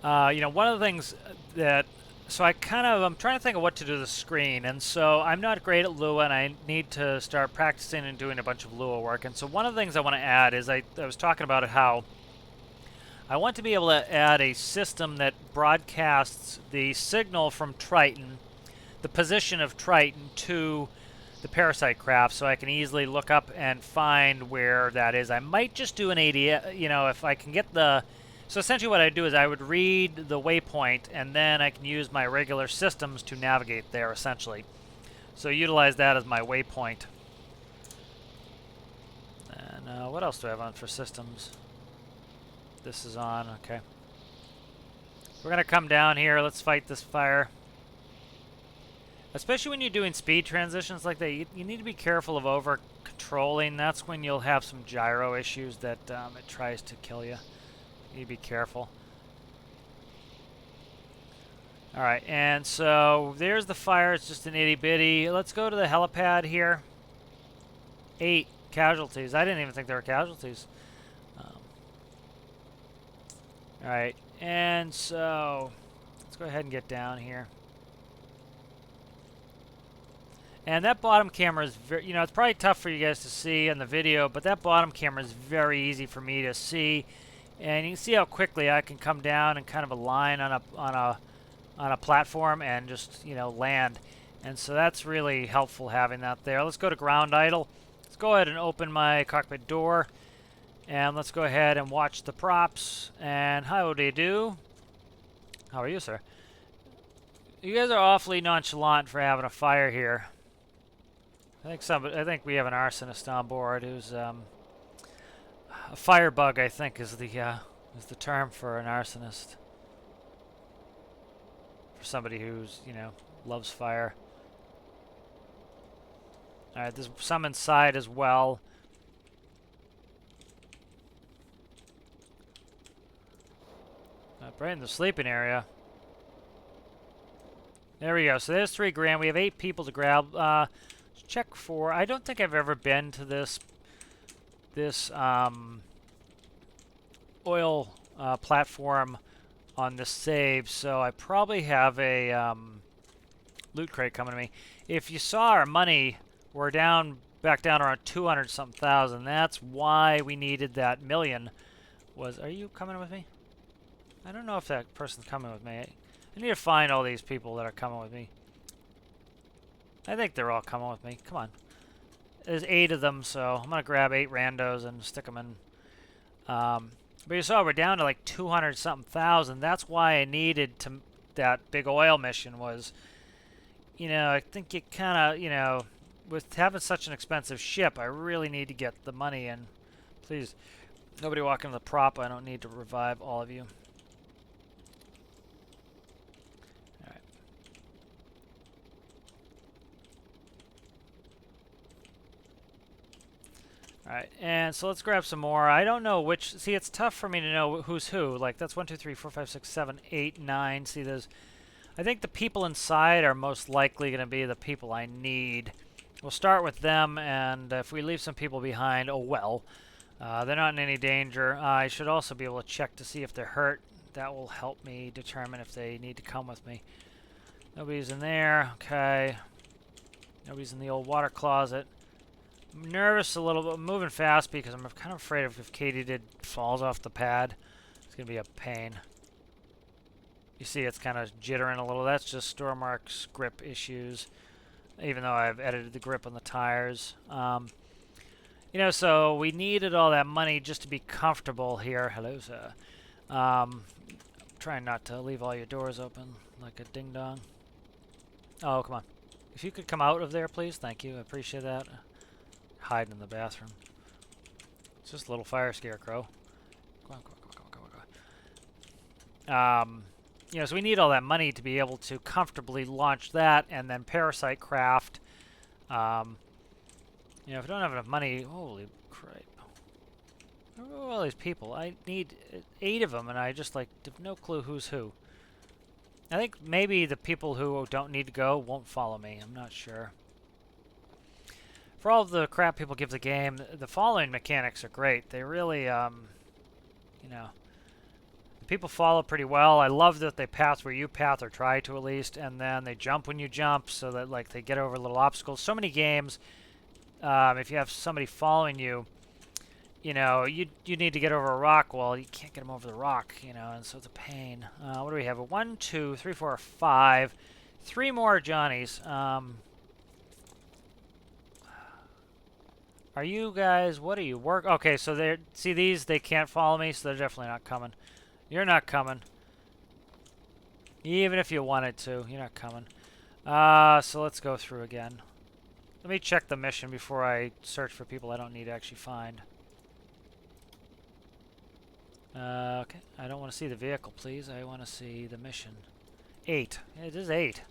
You know, one of the things that, so I'm trying to think of what to do to the screen, and so I'm not great at Lua, and I need to start practicing and doing a bunch of Lua work. And so one of the things I want to add is, I was talking about how I want to be able to add a system that broadcasts the signal from Triton, the position of Triton, to the Parasite craft, so I can easily look up and find where that is. I might just do an AD, you know, if I can get the... So essentially what I would do is I would read the waypoint, and then I can use my regular systems to navigate there, essentially. So utilize that as my waypoint. And what else do I have on for systems? This is on, okay. We're going to come down here. Let's fight this fire. Especially when you're doing speed transitions like that, you need to be careful of over-controlling. That's when you'll have some gyro issues that it tries to kill you. You need to be careful. All right, and so there's the fire. It's just an itty bitty. Let's go to the helipad here. 8 casualties. I didn't even think there were casualties. All right, and so let's go ahead and get down here. And that bottom camera is very, it's probably tough for you guys to see in the video, but that bottom camera is very easy for me to see. And you can see how quickly I can come down and kind of align on a platform and just, land. And so that's really helpful having that there. Let's go to ground idle. Let's go ahead and open my cockpit door. And let's go ahead and watch the props. And how do you do? How are you, sir? You guys are awfully nonchalant for having a fire here. I think we have an arsonist on board who's a firebug. I think is the term for an arsonist. For somebody who's loves fire. All right, there's some inside as well. Right in the sleeping area. There we go. So there's 3 grand. We have 8 people to grab. Check for. I don't think I've ever been to this oil platform on this save, so I probably have a loot crate coming to me. If you saw our money, we're back down around 200 something thousand. That's why we needed that million. Are you coming with me? I don't know if that person's coming with me. I need to find all these people that are coming with me. I think they're all coming with me. Come on. There's 8 of them, so I'm going to grab 8 randos and stick them in. But you saw we're down to like 200 something thousand. That's why I needed that big oil mission was, I think you kind of, with having such an expensive ship, I really need to get the money in. Please, nobody walk into the prop. I don't need to revive all of you. Alright, and so let's grab some more. I don't know which... See, it's tough for me to know who's who. Like, that's 1, 2, 3, 4, 5, 6, 7, 8, 9. See, there's... I think the people inside are most likely going to be the people I need. We'll start with them, and if we leave some people behind, oh well. They're not in any danger. I should also be able to check to see if they're hurt. That will help me determine if they need to come with me. Nobody's in there. Okay. Nobody's in the old water closet. I'm nervous a little bit. I'm moving fast because I'm kind of afraid if Katydid falls off the pad, it's going to be a pain. You see it's kind of jittering a little. That's just Stormworks grip issues, even though I've edited the grip on the tires. So we needed all that money just to be comfortable here. Hello, sir. Trying not to leave all your doors open like a ding-dong. Oh, come on. If you could come out of there, please. Thank you. I appreciate that. Hiding in the bathroom. It's just a little fire scarecrow. Come on. So we need all that money to be able to comfortably launch that and then parasite craft. If we don't have enough money, holy crap. Where are all these people? I need 8 of them, and I just have no clue who's who. I think maybe the people who don't need to go won't follow me. I'm not sure. For all of the crap people give the game, the following mechanics are great. They really, people follow pretty well. I love that they path where you path, or try to at least, and then they jump when you jump, so that they get over little obstacles. So many games, if you have somebody following you, you need to get over a rock. Well, you can't get them over the rock, and so it's a pain. What do we have? 1, 2, 3, 4, 5, 3 more Johnnies. Are you guys, what are you, okay, so see these, they can't follow me, so they're definitely not coming. You're not coming. Even if you wanted to, you're not coming. So let's go through again. Let me check the mission before I search for people I don't need to actually find. Okay, I don't want to see the vehicle, please. I want to see the mission. 8. It is 8.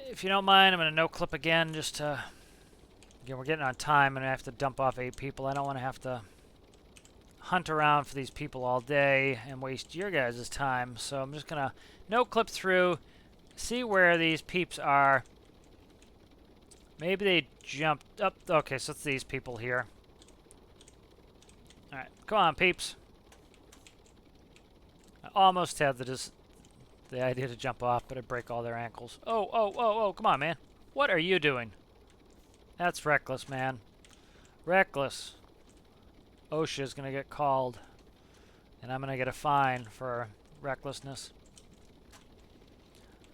If you don't mind, I'm going to no-clip again, just to... Again, we're getting on time, and I have to dump off 8 people. I don't want to have to hunt around for these people all day and waste your guys' time. So I'm just going to no-clip through, see where these peeps are. Maybe they jumped up. Okay, so it's these people here. All right, come on, peeps. I almost had the idea to jump off, but I break all their ankles. Oh, oh, oh, oh, come on, man. What are you doing? That's reckless, man. Reckless. OSHA's going to get called, and I'm going to get a fine for recklessness.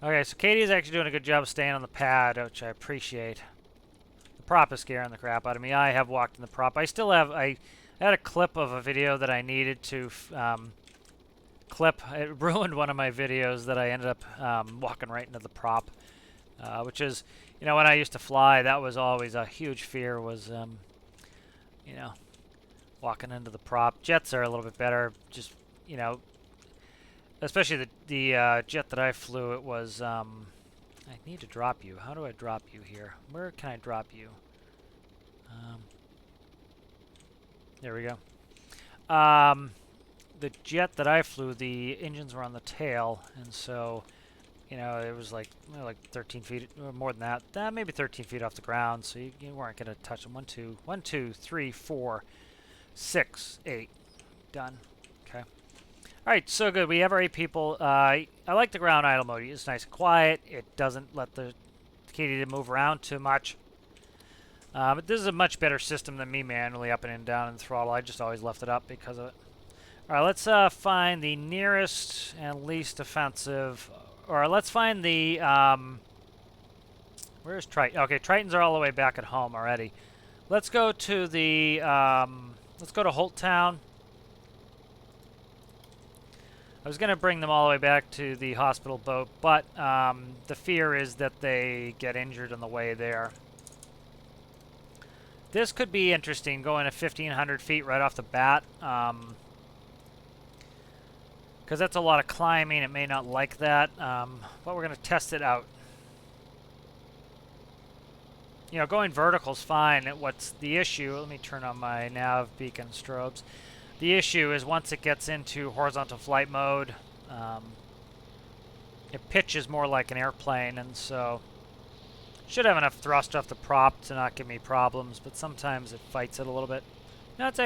Okay, so Katie's actually doing a good job of staying on the pad, which I appreciate. The prop is scaring the crap out of me. I have walked in the prop. I still have... I had a clip of a video that I needed to clip. It ruined one of my videos that I ended up walking right into the prop, which is, you know, when I used to fly, that was always a huge fear, was, you know, walking into the prop. Jets are a little bit better, just, you know, especially the jet that I flew, it was, I need to drop you. How do I drop you here? Where can I drop you? There we go. The jet that I flew, the engines were on the tail, and so, you know, it was like 13 feet, or more than that, maybe 13 feet off the ground, so you weren't going to touch them. 1, 2, 3, 4, 6, 8. Done. Okay. All right, so good. We have our 8 people. I like the ground idle mode. It's nice and quiet. It doesn't let the Katydid move around too much. But this is a much better system than me manually up and down in the throttle. I just always left it up because of it. All right, let's find the nearest and least offensive, or let's find the, where's Triton? Okay, Tritons are all the way back at home already. Let's go to the, let's go to Holt Town. I was going to bring them all the way back to the hospital boat, but the fear is that they get injured on the way there. This could be interesting, going to 1,500 feet right off the bat. Because that's a lot of climbing. It may not like that, but we're going to test it out. You know, going vertical is fine. What's the issue? Let me turn on my nav beacon strobes. The issue is once it gets into horizontal flight mode, it pitches more like an airplane, and so should have enough thrust off the prop to not give me problems, but sometimes it fights it a little bit. No, it's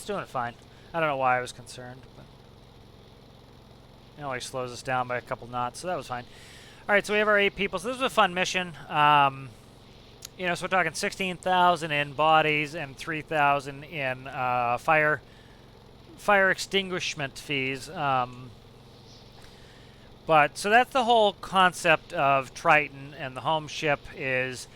doing it fine. I don't know why I was concerned, but it only slows us down by a couple knots, so that was fine. All right, so we have our 8 people. So this was a fun mission. You know, so we're talking 16,000 in bodies and 3,000 in fire extinguishment fees. But so that's the whole concept of Triton, and the home ship is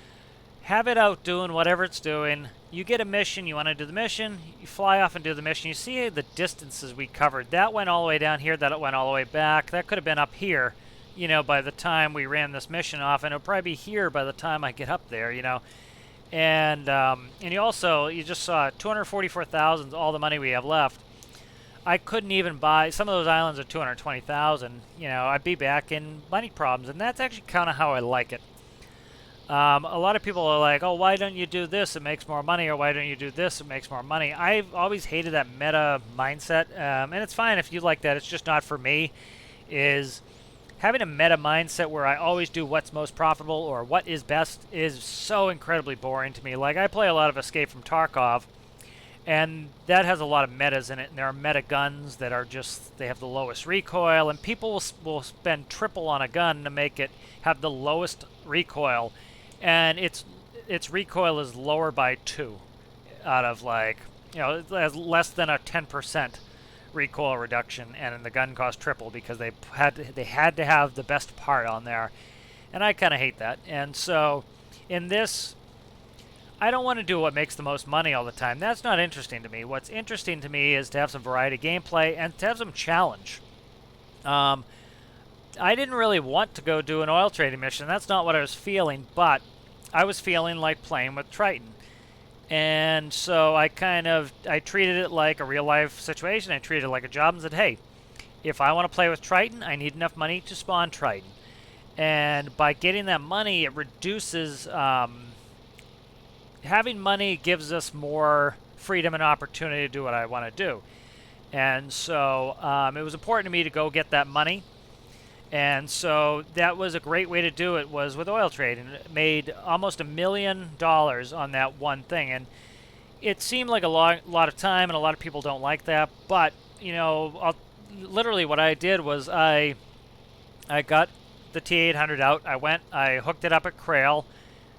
have it out doing whatever it's doing. You get a mission, you want to do the mission, you fly off and do the mission. You see the distances we covered. That went all the way down here, that went all the way back. That could have been up here, you know, by the time we ran this mission off, and it'll probably be here by the time I get up there, you know. And you just saw 244,000 all the money we have left. I couldn't even buy, some of those islands are 220,000, you know, I'd be back in money problems, and that's actually kind of how I like it. A lot of people are like, oh, why don't you do this, it makes more money, or why don't you do this, it makes more money. I've always hated that meta mindset, and it's fine if you like that, it's just not for me, is having a meta mindset where I always do what's most profitable or what is best is so incredibly boring to me. Like, I play a lot of Escape from Tarkov, and that has a lot of metas in it, and there are meta guns that are just, they have the lowest recoil, and people will spend triple on a gun to make it have the lowest recoil, and its recoil is lower by 2 out of, like, you know, it has less than a 10% recoil reduction, and the gun costs triple because they had to have the best part on there, and I kind of hate that. And so in this, I don't want to do what makes the most money all the time. That's not interesting to me. What's interesting to me is to have some variety of gameplay and to have some challenge. I didn't really want to go do an oil trading mission. That's not what I was feeling, but I was feeling like playing with Triton. And so I treated it like a real-life situation. I treated it like a job and said, hey, if I want to play with Triton, I need enough money to spawn Triton. And by getting that money, it reduces... having money gives us more freedom and opportunity to do what I want to do. And so it was important to me to go get that money. And so that was a great way to do it, was with oil trade, and it made almost $1 million on that one thing. And it seemed like a lot of time, and a lot of people don't like that. But literally what I did was I got the T800 out. I hooked it up at Crail,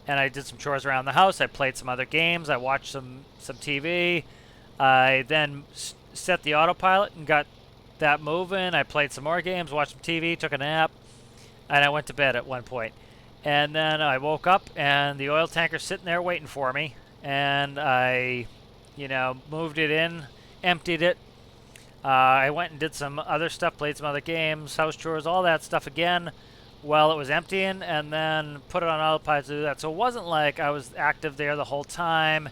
and I did some chores around the house. I played some other games. I watched some TV. I then set the autopilot and got that moving. I played some more games, watched some TV, took a nap, and I went to bed at one point. And then I woke up, and the oil tanker's sitting there waiting for me. And I, moved it in, emptied it. I went and did some other stuff, played some other games, house chores, all that stuff again while it was emptying, and then put it on autopilot to do that. So it wasn't like I was active there the whole time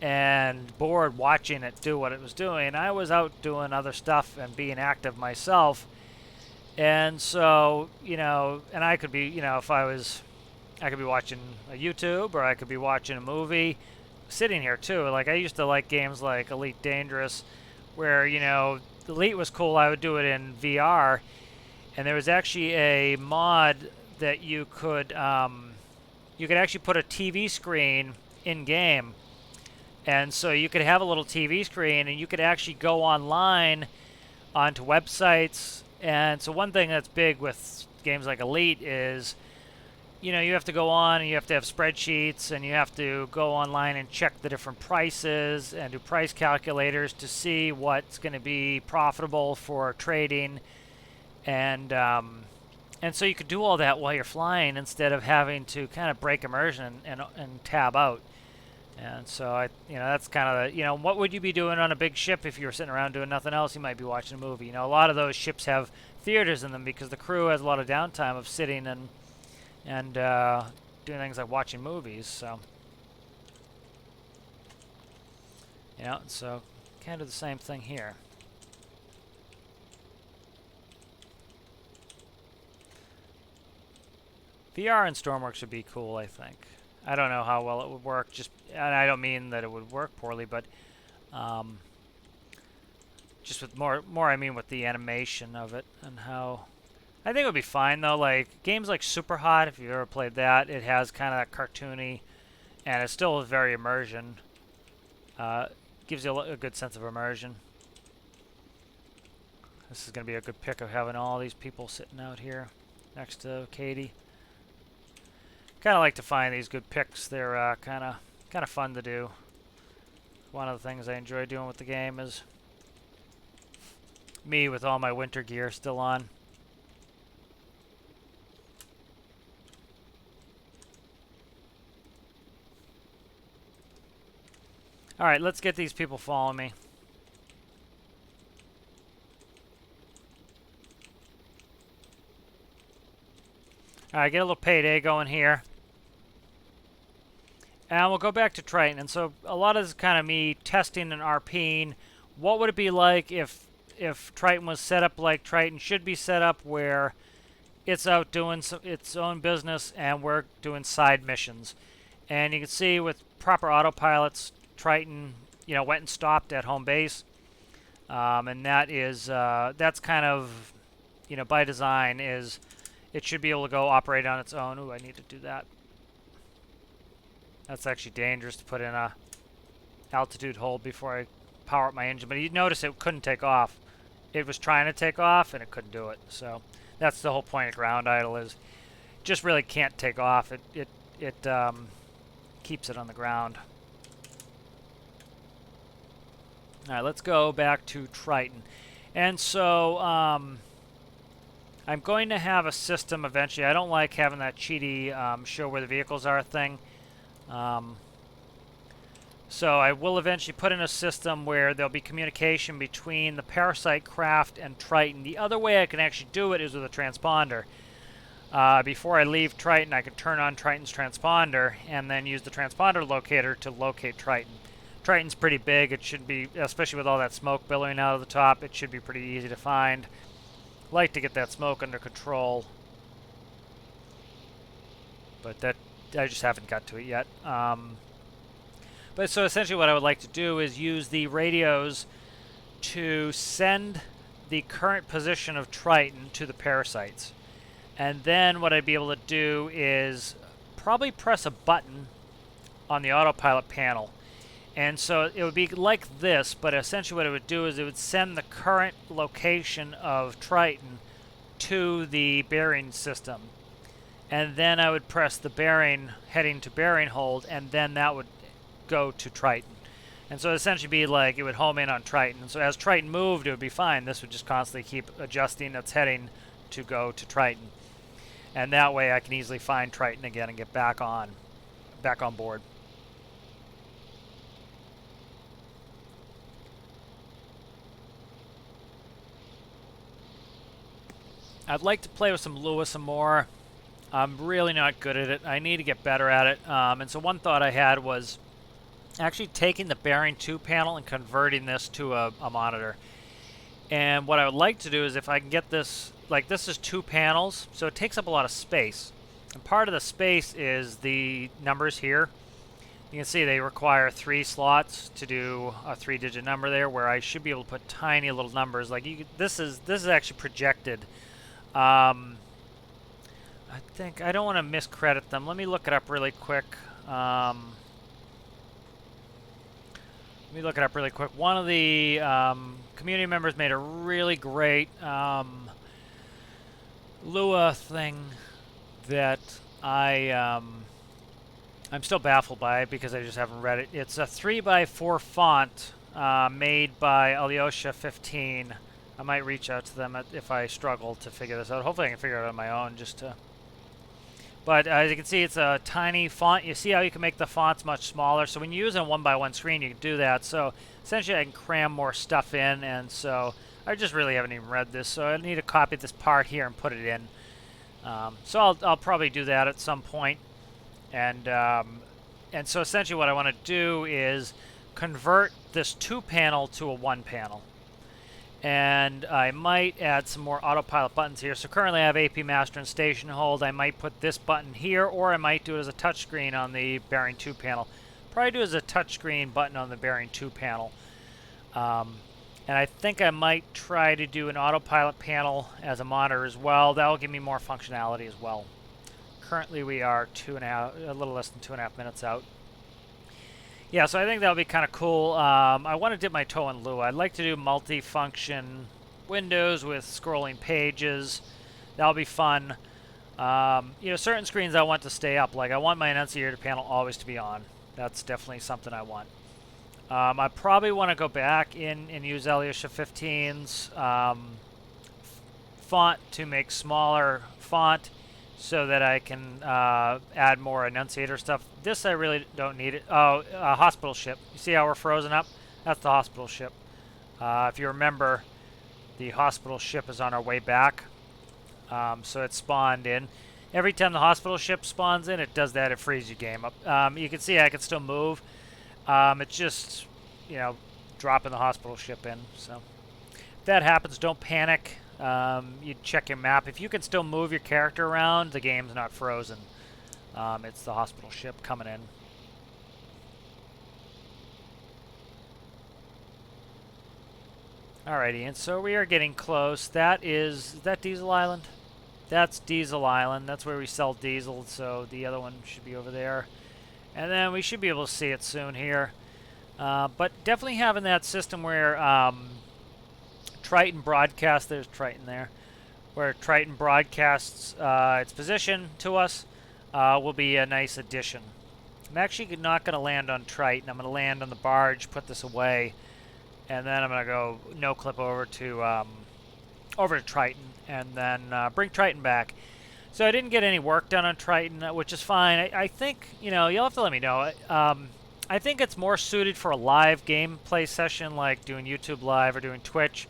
and bored watching it do what it was doing. I was out doing other stuff and being active myself. And so, and I could be, if I could be watching a YouTube, or I could be watching a movie, sitting here too. Like, I used to like games like Elite Dangerous, where, Elite was cool. I would do it in VR. And there was actually a mod that you could actually put a TV screen in game. And so you could have a little TV screen, and you could actually go online onto websites. And so one thing that's big with games like Elite is, you have to go on and you have to have spreadsheets, and you have to go online and check the different prices and do price calculators to see what's going to be profitable for trading. And so you could do all that while you're flying instead of having to kind of break immersion and tab out. And so that's kind of what would you be doing on a big ship if you were sitting around doing nothing else? You might be watching a movie. A lot of those ships have theaters in them because the crew has a lot of downtime of sitting and doing things like watching movies. So so kind of the same thing here. VR and Stormworks would be cool, I think. I don't know how well it would work. And I don't mean that it would work poorly, but just with more I mean with the animation of it and how. I think it would be fine though. Like games like Super Hot, if you've ever played that, it has kind of that cartoony, and it's still very immersion. Gives you a good sense of immersion. This is going to be a good pick of having all these people sitting out here next to Katie. Kind of like to find these good picks. They're kind of fun to do. One of the things I enjoy doing with the game is me with all my winter gear still on. All right, let's get these people following me. All right, get a little payday going here. And we'll go back to Triton. And so a lot of this is kind of me testing and RPing. What would it be like if Triton was set up like Triton should be set up, where it's out doing its own business and we're doing side missions? And you can see with proper autopilots, Triton, went and stopped at home base. And that's kind of, by design, is it should be able to go operate on its own. Ooh, I need to do that. That's actually dangerous to put in a altitude hold before I power up my engine. But you notice it couldn't take off. It was trying to take off and it couldn't do it. So that's the whole point of ground idle, is just really can't take off. It keeps it on the ground. All right, let's go back to Triton. And so I'm going to have a system eventually. I don't like having that cheaty show where the vehicles are thing. So I will eventually put in a system where there'll be communication between the Parasite craft and Triton. The other way I can actually do it is with a transponder. Before I leave Triton, I can turn on Triton's transponder and then use the transponder locator to locate Triton. Triton's pretty big. It should be, especially with all that smoke billowing out of the top, it should be pretty easy to find. Like to get that smoke under control, but that I just haven't got to it yet. But so essentially what I would like to do is use the radios to send the current position of Triton to the parasites. And then what I'd be able to do is probably press a button on the autopilot panel. And so it would be like this, but essentially what it would do is it would send the current location of Triton to the bearing system. And then I would press the bearing, heading to bearing hold, and then that would go to Triton. And so it would essentially be like it would home in on Triton. And so as Triton moved, it would be fine. This would just constantly keep adjusting its heading to go to Triton. And that way I can easily find Triton again and get back on board. I'd like to play with some Lua some more. I'm really not good at it. I need to get better at it. And so one thought I had was actually taking the bearing 2 panel and converting this to a monitor. And what I would like to do is if I can get this, like this is 2 panels, so it takes up a lot of space. And part of the space is the numbers here. You can see they require 3 slots to do a 3-digit number there, where I should be able to put tiny little numbers. Like this is actually projected. I think I don't want to miscredit them. Let me look it up really quick. One of the community members made a really great Lua thing that I'm still baffled by it because I just haven't read it. It's a 3x4 font made by Alyosha 15. I might reach out to them if I struggle to figure this out. Hopefully I can figure it out on my own just to... But as you can see, it's a tiny font. You see how you can make the fonts much smaller. So when you use a 1x1 screen, you can do that. So essentially I can cram more stuff in. And so I just really haven't even read this. So I need to copy this part here and put it in. So I'll probably do that at some point. And so essentially what I want to do is convert this 2 panel to a 1 panel. And I might add some more autopilot buttons here. So currently I have AP Master and Station Hold. I might put this button here, or I might do it as a touchscreen on the bearing 2 panel. Probably do it as a touchscreen button on the bearing 2 panel. And I think I might try to do an autopilot panel as a monitor as well. That will give me more functionality as well. Currently we are a little less than 2.5 minutes out. Yeah, so I think that'll be kind of cool. I want to dip my toe in Lua. I'd like to do multi-function windows with scrolling pages. That'll be fun. You know, certain screens I want to stay up. Like I want my enunciator panel always to be on. That's definitely something I want. I probably want to go back in and use Alyosha 15's font to make smaller font, so that I can add more enunciator stuff. This I really don't need it. Oh, hospital ship. You see how we're frozen up? That's the hospital ship. If you remember, the hospital ship is on our way back. So it spawned in. Every time the hospital ship spawns in, it does that. It frees your game up. You can see I can still move. It's just, you know, dropping the hospital ship in. So if that happens, don't panic. You check your map. If you can still move your character around, the game's not frozen. It's the hospital ship coming in. Alrighty, and so we are getting close. Is that Diesel Island? That's Diesel Island. That's where we sell diesel, so the other one should be over there. And then we should be able to see it soon here. But definitely having that system where Triton broadcasts, there's Triton there, where Triton broadcasts its position to us will be a nice addition. I'm actually not going to land on Triton. I'm going to land on the barge, put this away, and then I'm going to go no-clip over to Triton, and then bring Triton back. So I didn't get any work done on Triton, which is fine. I think, you know, you'll have to let me know. I think it's more suited for a live gameplay session, like doing YouTube Live or doing Twitch,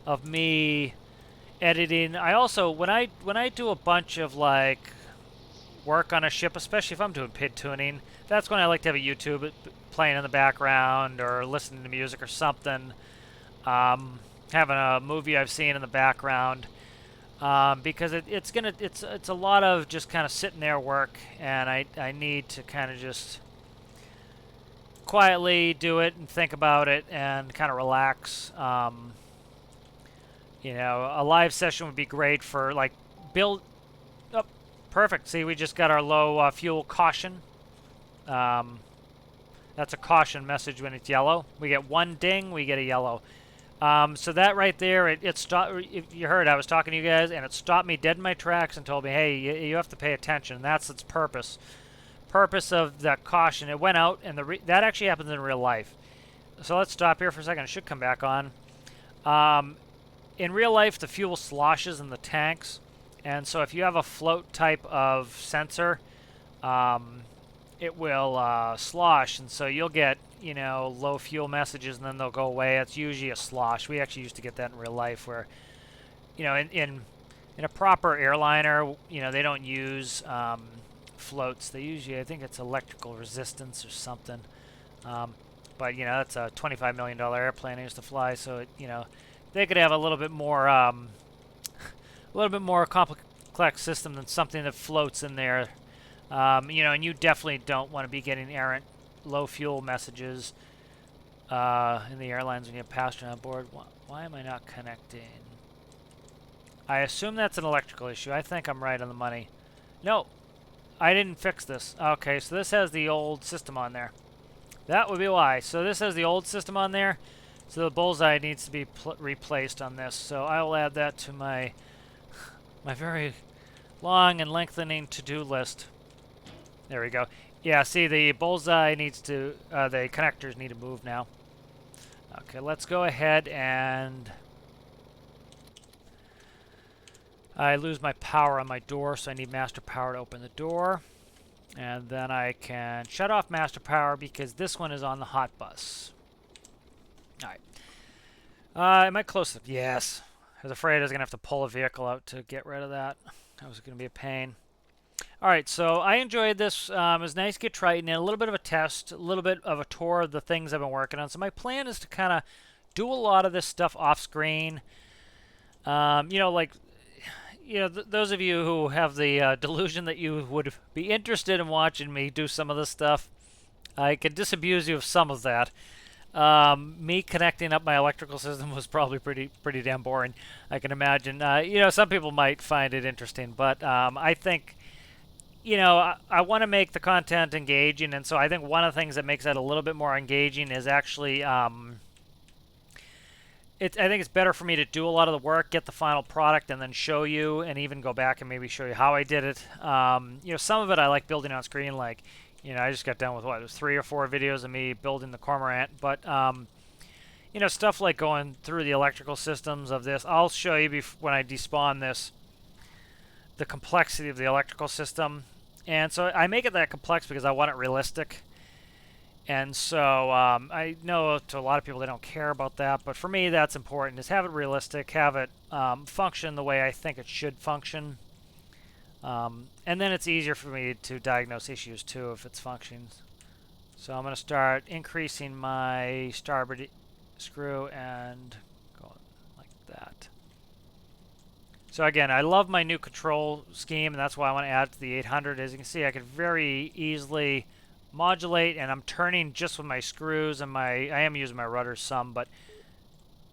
of me editing. I also, when I do a bunch of like work on a ship, especially if I'm doing PID tuning, that's when I like to have a YouTube playing in the background or listening to music or something. Having a movie I've seen in the background, because it's a lot of just kind of sitting there work, and I need to kind of just quietly do it and think about it and kind of relax. You know, a live session would be great for like build. Oh, perfect. See, we just got our low fuel caution. Um, that's a caution message when it's yellow. We get one ding, we get a yellow. So that right there, it stopped. If you heard, I was talking to you guys, and it stopped me dead in my tracks and told me, "Hey, you have to pay attention." And that's its purpose. Purpose of that caution. It went out, and that actually happens in real life. So let's stop here for a second. It should come back on. In real life, the fuel sloshes in the tanks, and so if you have a float type of sensor, it will slosh, and so you'll get, you know, low fuel messages, and then they'll go away. It's usually a slosh. We actually used to get that in real life, where, you know, in a proper airliner, you know, they don't use floats. They usually, I think it's electrical resistance or something. But you know, that's a $25 million airplane I used to fly, so it, you know, they could have a little bit more complex system than something that floats in there. You know, and you definitely don't want to be getting errant low fuel messages in the airlines when you have passenger on board. Why am I not connecting? I assume that's an electrical issue. I think I'm right on the money. No, I didn't fix this. Okay, so this has the old system on there. That would be why. So this has the old system on there. So the bullseye needs to be replaced on this. So I will add that to my very long and lengthening to-do list. There we go. Yeah, see, the bullseye needs to, the connectors need to move now. Okay, let's go ahead and I lose my power on my door, so I need master power to open the door. And then I can shut off master power because this one is on the hot bus. All right. Am I close enough? Yes. I was afraid I was going to have to pull a vehicle out to get rid of that. That was going to be a pain. All right, so I enjoyed this. It was nice to get Triton in, a little bit of a test, a little bit of a tour of the things I've been working on. So my plan is to kind of do a lot of this stuff off screen. You know, like, you know, those of you who have the delusion that you would be interested in watching me do some of this stuff, I can disabuse you of some of that. Me connecting up my electrical system was probably pretty damn boring, I can imagine. You know, some people might find it interesting, but I think, you know, I want to make the content engaging, and so I think one of the things that makes that a little bit more engaging is actually, I think it's better for me to do a lot of the work, get the final product, and then show you, and even go back and maybe show you how I did it. You know, some of it I like building on screen, like, you know, I just got done with, what, it was 3 or 4 videos of me building the cormorant, but, you know, stuff like going through the electrical systems of this, I'll show you when I despawn this, the complexity of the electrical system. And so I make it that complex because I want it realistic. And so I know to a lot of people they don't care about that, but for me that's important, is have it realistic, have it function the way I think it should function. And then it's easier for me to diagnose issues too if it's functioning. So I'm going to start increasing my starboard screw and go like that. So again, I love my new control scheme, and that's why I want to add it to the 800. As you can see, I could very easily modulate, and I'm turning just with my screws, and I am using my rudder some, but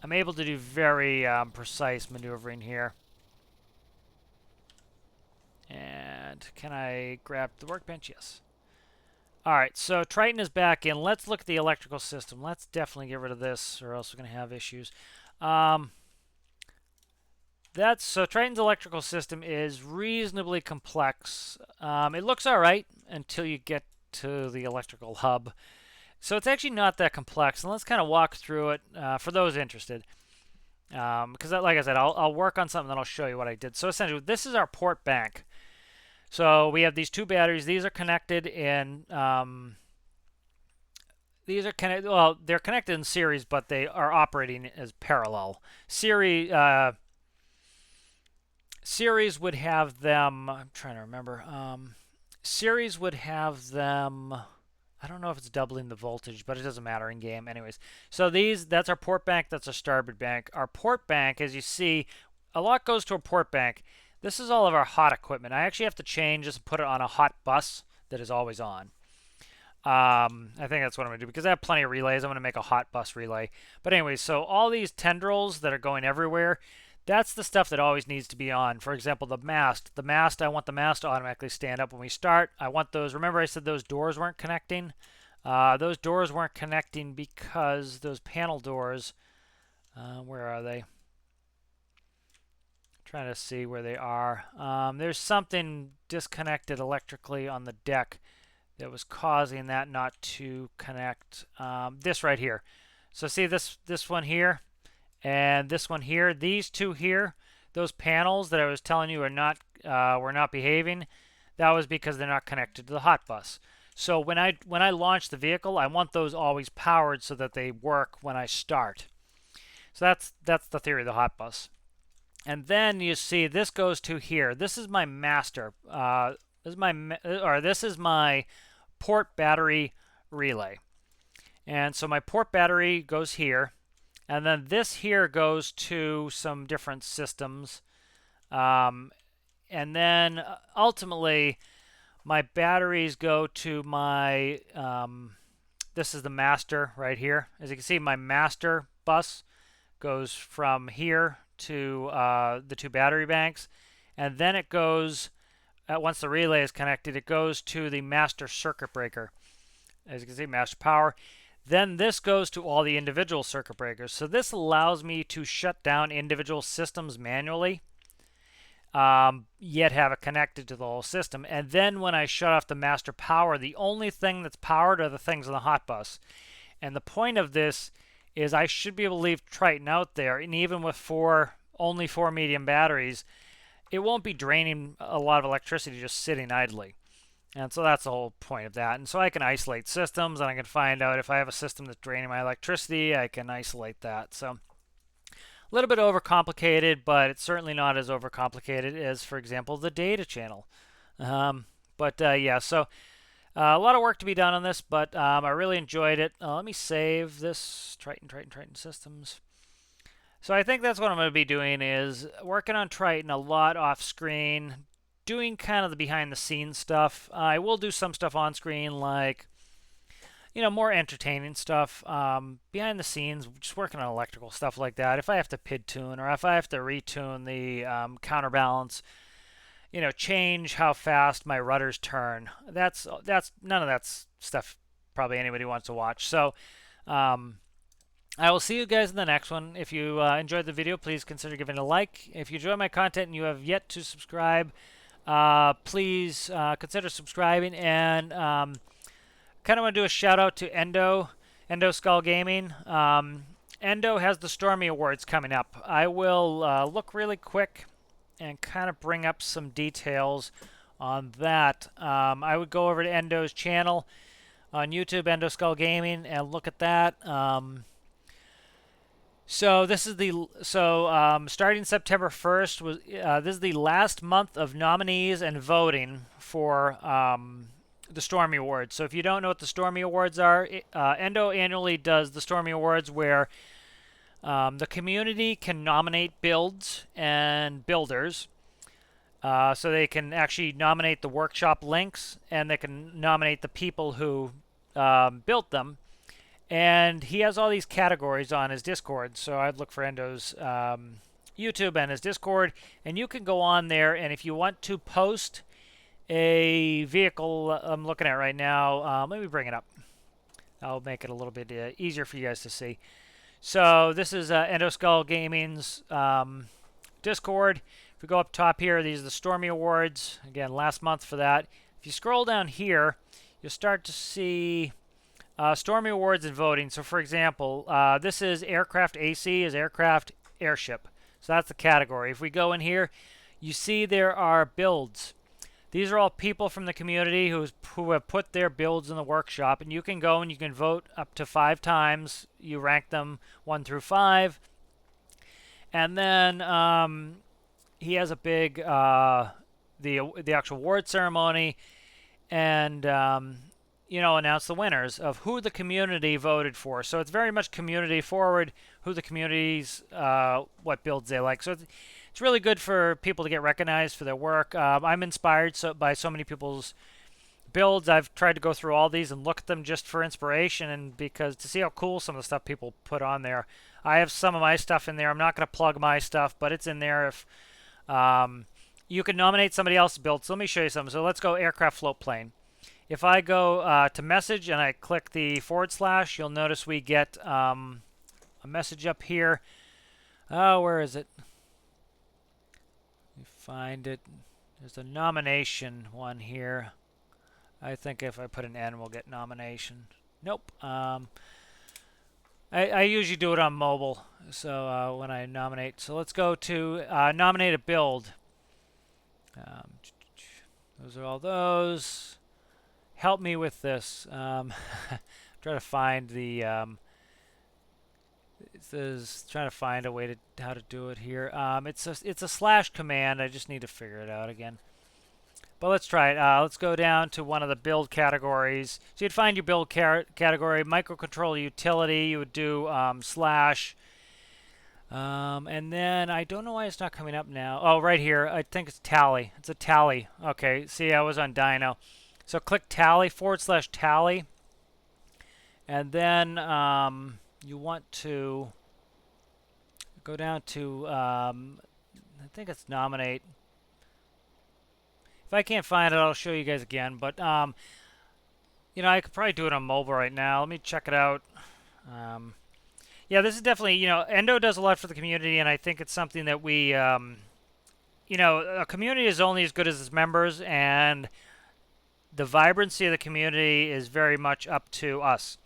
I'm able to do very precise maneuvering here. And can I grab the workbench? Yes. All right, so Triton is back in. Let's look at the electrical system. Let's definitely get rid of this, or else we're going to have issues. So Triton's electrical system is reasonably complex. It looks all right until you get to the electrical hub. So it's actually not that complex, and let's kind of walk through it for those interested. Because like I said, I'll work on something, then I'll show you what I did. So essentially, this is our port bank. So we have these 2 batteries. These are connected in. Well, they're connected in series, but they are operating as parallel. Series would have them. I'm trying to remember. Series would have them. I don't know if it's doubling the voltage, but it doesn't matter in game. Anyways, so that's our port bank. That's our starboard bank. Our port bank, as you see, a lot goes to a port bank. This is all of our hot equipment. I actually have to change this and put it on a hot bus that is always on. I think that's what I'm going to do because I have plenty of relays. I'm going to make a hot bus relay. But anyway, so all these tendrils that are going everywhere, that's the stuff that always needs to be on. For example, the mast. The mast, I want the mast to automatically stand up when we start. I want those, remember I said those doors weren't connecting? Those doors weren't connecting because those panel doors, where are they? Trying to see where they are. There's something disconnected electrically on the deck that was causing that not to connect. This right here. So see this one here and this one here. These two here, those panels that I was telling you are not were not behaving. That was because they're not connected to the hot bus. So when I launch the vehicle, I want those always powered so that they work when I start. So that's the theory of the hot bus. And then you see this goes to here. This is my master. This is my port battery relay. And so my port battery goes here. And then this here goes to some different systems. And then ultimately, my batteries go to my, this is the master right here. As you can see, my master bus goes from here to the two battery banks. And then it goes, once the relay is connected, it goes to the master circuit breaker. As you can see, master power. Then this goes to all the individual circuit breakers. So this allows me to shut down individual systems manually, yet have it connected to the whole system. And then when I shut off the master power, the only thing that's powered are the things on the hot bus. And the point of this is I should be able to leave Triton out there, and even with only four medium batteries, it won't be draining a lot of electricity just sitting idly. And so that's the whole point of that. And so I can isolate systems, and I can find out if I have a system that's draining my electricity, I can isolate that. So a little bit overcomplicated, but it's certainly not as overcomplicated as, for example, the data channel. Yeah, so a lot of work to be done on this, but I really enjoyed it. Let me save this Triton systems. So I think that's what I'm going to be doing is working on Triton a lot off screen, doing kind of the behind the scenes stuff. I will do some stuff on screen like, more entertaining stuff. Behind the scenes, just working on electrical stuff like that. If I have to PID tune or if I have to retune the counterbalance, change how fast my rudders turn. That's none of that stuff probably anybody wants to watch. So I will see you guys in the next one. If you enjoyed the video, please consider giving it a like. If you enjoy my content and you have yet to subscribe, please consider subscribing. And kind of want to do a shout out to Endo Skull Gaming. Endo has the Stormyawards coming up. I will look really quick and kind of bring up some details on that. I would go over to Endo's channel on YouTube, Endo Skull Gaming, and look at that. So this is starting September 1st was this is the last month of nominees and voting for the Stormyawards. So if you don't know what the Stormyawards are, Endo annually does the Stormyawards where the community can nominate builds and builders. So they can actually nominate the workshop links, and they can nominate the people who built them. And he has all these categories on his Discord. So I'd look for Endo's YouTube and his Discord. And you can go on there, and if you want to post a vehicle I'm looking at right now, let me bring it up. I'll make it a little bit easier for you guys to see. So this is Endo Skull Gaming's Discord. If we go up top here, these are the Stormyawards. Again, last month for that. If you scroll down here, you'll start to see Stormyawards and voting. So for example, this is aircraft AC, is aircraft airship. So that's the category. If we go in here, you see there are builds. These are all people from the community who have put their builds in the workshop, and you can go and you can vote up to 5 times. You rank them 1 through 5, and then he has a big the actual award ceremony, and announce the winners of who the community voted for. So it's very much community forward, who the community's what builds they like. So it's really good for people to get recognized for their work. I'm inspired by so many people's builds, I've tried to go through all these and look at them just for inspiration and because to see how cool some of the stuff people put on there. I have some of my stuff in there. I'm not going to plug my stuff, but it's in there if you can nominate somebody else's build. So let me show you something. So let's go aircraft float plane. If I go to message and I click the /, you'll notice we get a message up here. Oh, where is it? Let me find it. There's a nomination one here. I think if I put an N, we'll get nomination. Nope. I usually do it on mobile, so when I nominate. So let's go to nominate a build. Those are all those. Help me with this. Try to find the. It says trying to find a way to how to do it here. It's a slash command. I just need to figure it out again. But let's try it. Let's go down to one of the build categories. So you'd find your build category, microcontroller utility. You would do slash. And then I don't know why it's not coming up now. Oh, right here. I think it's tally. It's a tally. Okay. See, I was on Dino. So click tally / tally. And then you want to go down to, I think it's nominate. If I can't find it, I'll show you guys again. But, you know, I could probably do it on mobile right now. Let me check it out. Yeah, this is definitely, you know, Endo does a lot for the community, and I think it's something that we, you know, a community is only as good as its members, and the vibrancy of the community is very much up to us.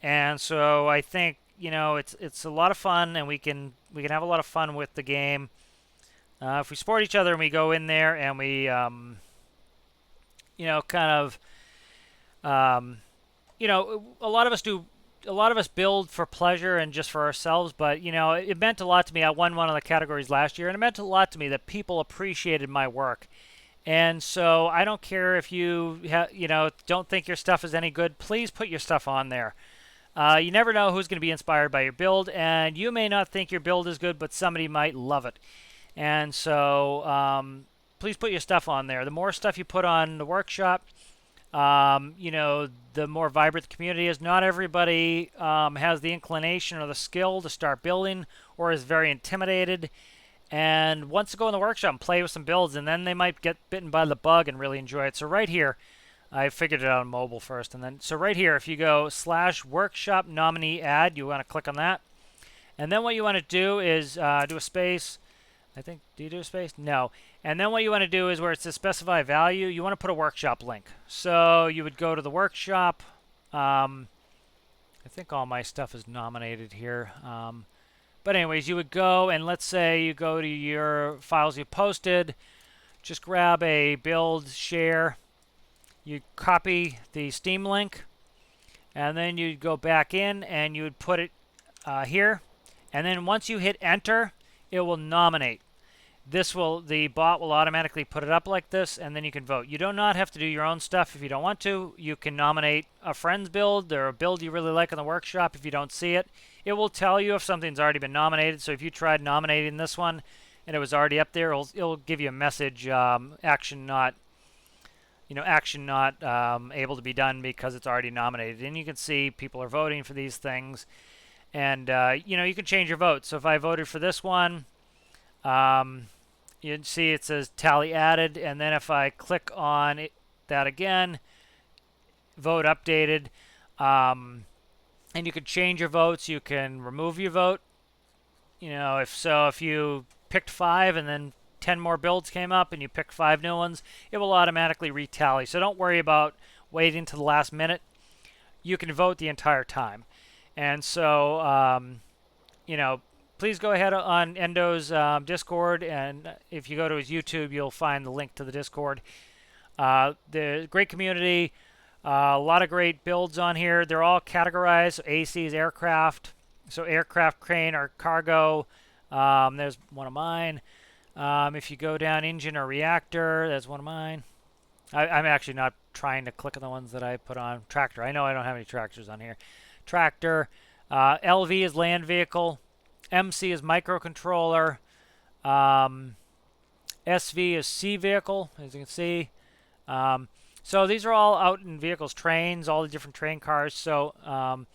And so I think, you know, it's a lot of fun, and we can have a lot of fun with the game. If we support each other and we go in there and we, you know, kind of, you know, a lot of us build for pleasure and just for ourselves, but, you know, it meant a lot to me. I won one of the categories last year, and it meant a lot to me that people appreciated my work. And so I don't care if you, you know, don't think your stuff is any good. Please put your stuff on there. You never know who's going to be inspired by your build, and you may not think your build is good, but somebody might love it. And so please put your stuff on there. The more stuff you put on the workshop, you know, the more vibrant the community is. Not everybody has the inclination or the skill to start building or is very intimidated and wants to go in the workshop and play with some builds, and then they might get bitten by the bug and really enjoy it. So right here, I figured it out on mobile first. And then, so right here, if you go /workshop nominee add, you want to click on that. And then what you want to do is do a space. I think, do you do a space? No. And then what you want to do is where it says specify value, you want to put a workshop link. So you would go to the workshop. I think all my stuff is nominated here. But anyways, you would go and let's say you go to your files you posted. Just grab a build, share. You copy the Steam link. And then you'd go back in and you would put it here. And then once you hit enter, it will nominate. The bot will automatically put it up like this, and then you can vote. You do not have to do your own stuff if you don't want to. You can nominate a friend's build or a build you really like in the workshop if you don't see it. It will tell you if something's already been nominated. So if you tried nominating this one and it was already up there, it'll give you a message, action not able to be done because it's already nominated. And you can see people are voting for these things. And, you know, you can change your vote. So if I voted for this one, you'd see it says tally added. And then if I click on that again, vote updated. And you can change your votes. You can remove your vote. You know, if you picked 5 and then 10 more builds came up and you picked 5 new ones, it will automatically retally. So don't worry about waiting to the last minute. You can vote the entire time. And so, you know, please go ahead on Endo's Discord, and if you go to his YouTube, you'll find the link to the Discord. The great community, a lot of great builds on here. They're all categorized. So AC is aircraft, so aircraft, crane, or cargo. There's one of mine. If you go down engine or reactor, that's one of mine. I'm actually not trying to click on the ones that I put on. Tractor. I know I don't have any tractors on here. Tractor. LV is land vehicle. MC is microcontroller. SV is C vehicle, as you can see. So these are all out in vehicles, trains, all the different train cars. So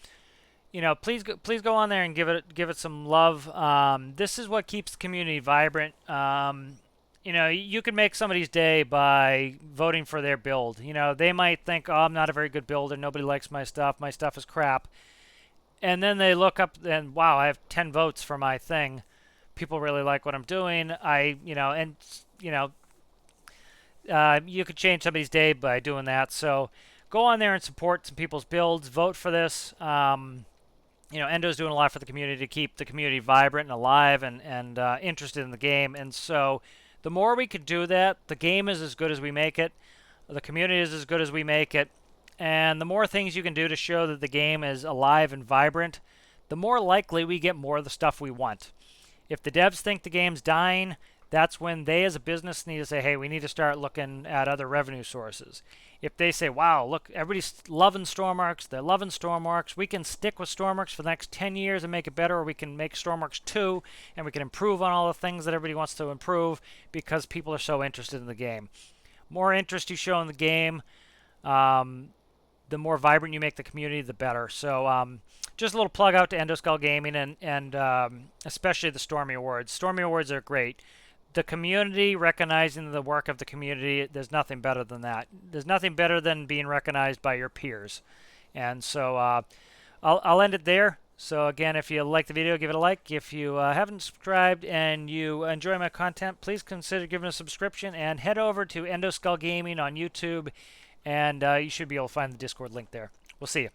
please go on there and give it some love. This is what keeps the community vibrant. You can make somebody's day by voting for their build. They might think, oh, I'm not a very good builder. Nobody likes my stuff. My stuff is crap. And then they look up and, wow, I have 10 votes for my thing. People really like what I'm doing. You could change somebody's day by doing that. So go on there and support some people's builds. Vote for this. Endo's doing a lot for the community to keep the community vibrant and alive and interested in the game. And so the more we could do that, the game is as good as we make it. The community is as good as we make it. And the more things you can do to show that the game is alive and vibrant, the more likely we get more of the stuff we want. If the devs think the game's dying, that's when they as a business need to say, hey, we need to start looking at other revenue sources. If they say, wow, look, everybody's loving Stormworks, they're loving Stormworks, we can stick with Stormworks for the next 10 years and make it better, or we can make Stormworks 2 and we can improve on all the things that everybody wants to improve because people are so interested in the game. More interest you show in the game, the more vibrant you make the community, the better. So just a little plug out to Endoskull Gaming and especially the Stormyawards. Stormyawards are great. The community recognizing the work of the community, there's nothing better than that. There's nothing better than being recognized by your peers. And so I'll end it there. So again, if you like the video, give it a like. If you haven't subscribed and you enjoy my content, please consider giving a subscription and head over to Endoskull Gaming on YouTube, and you should be able to find the Discord link there. We'll see you.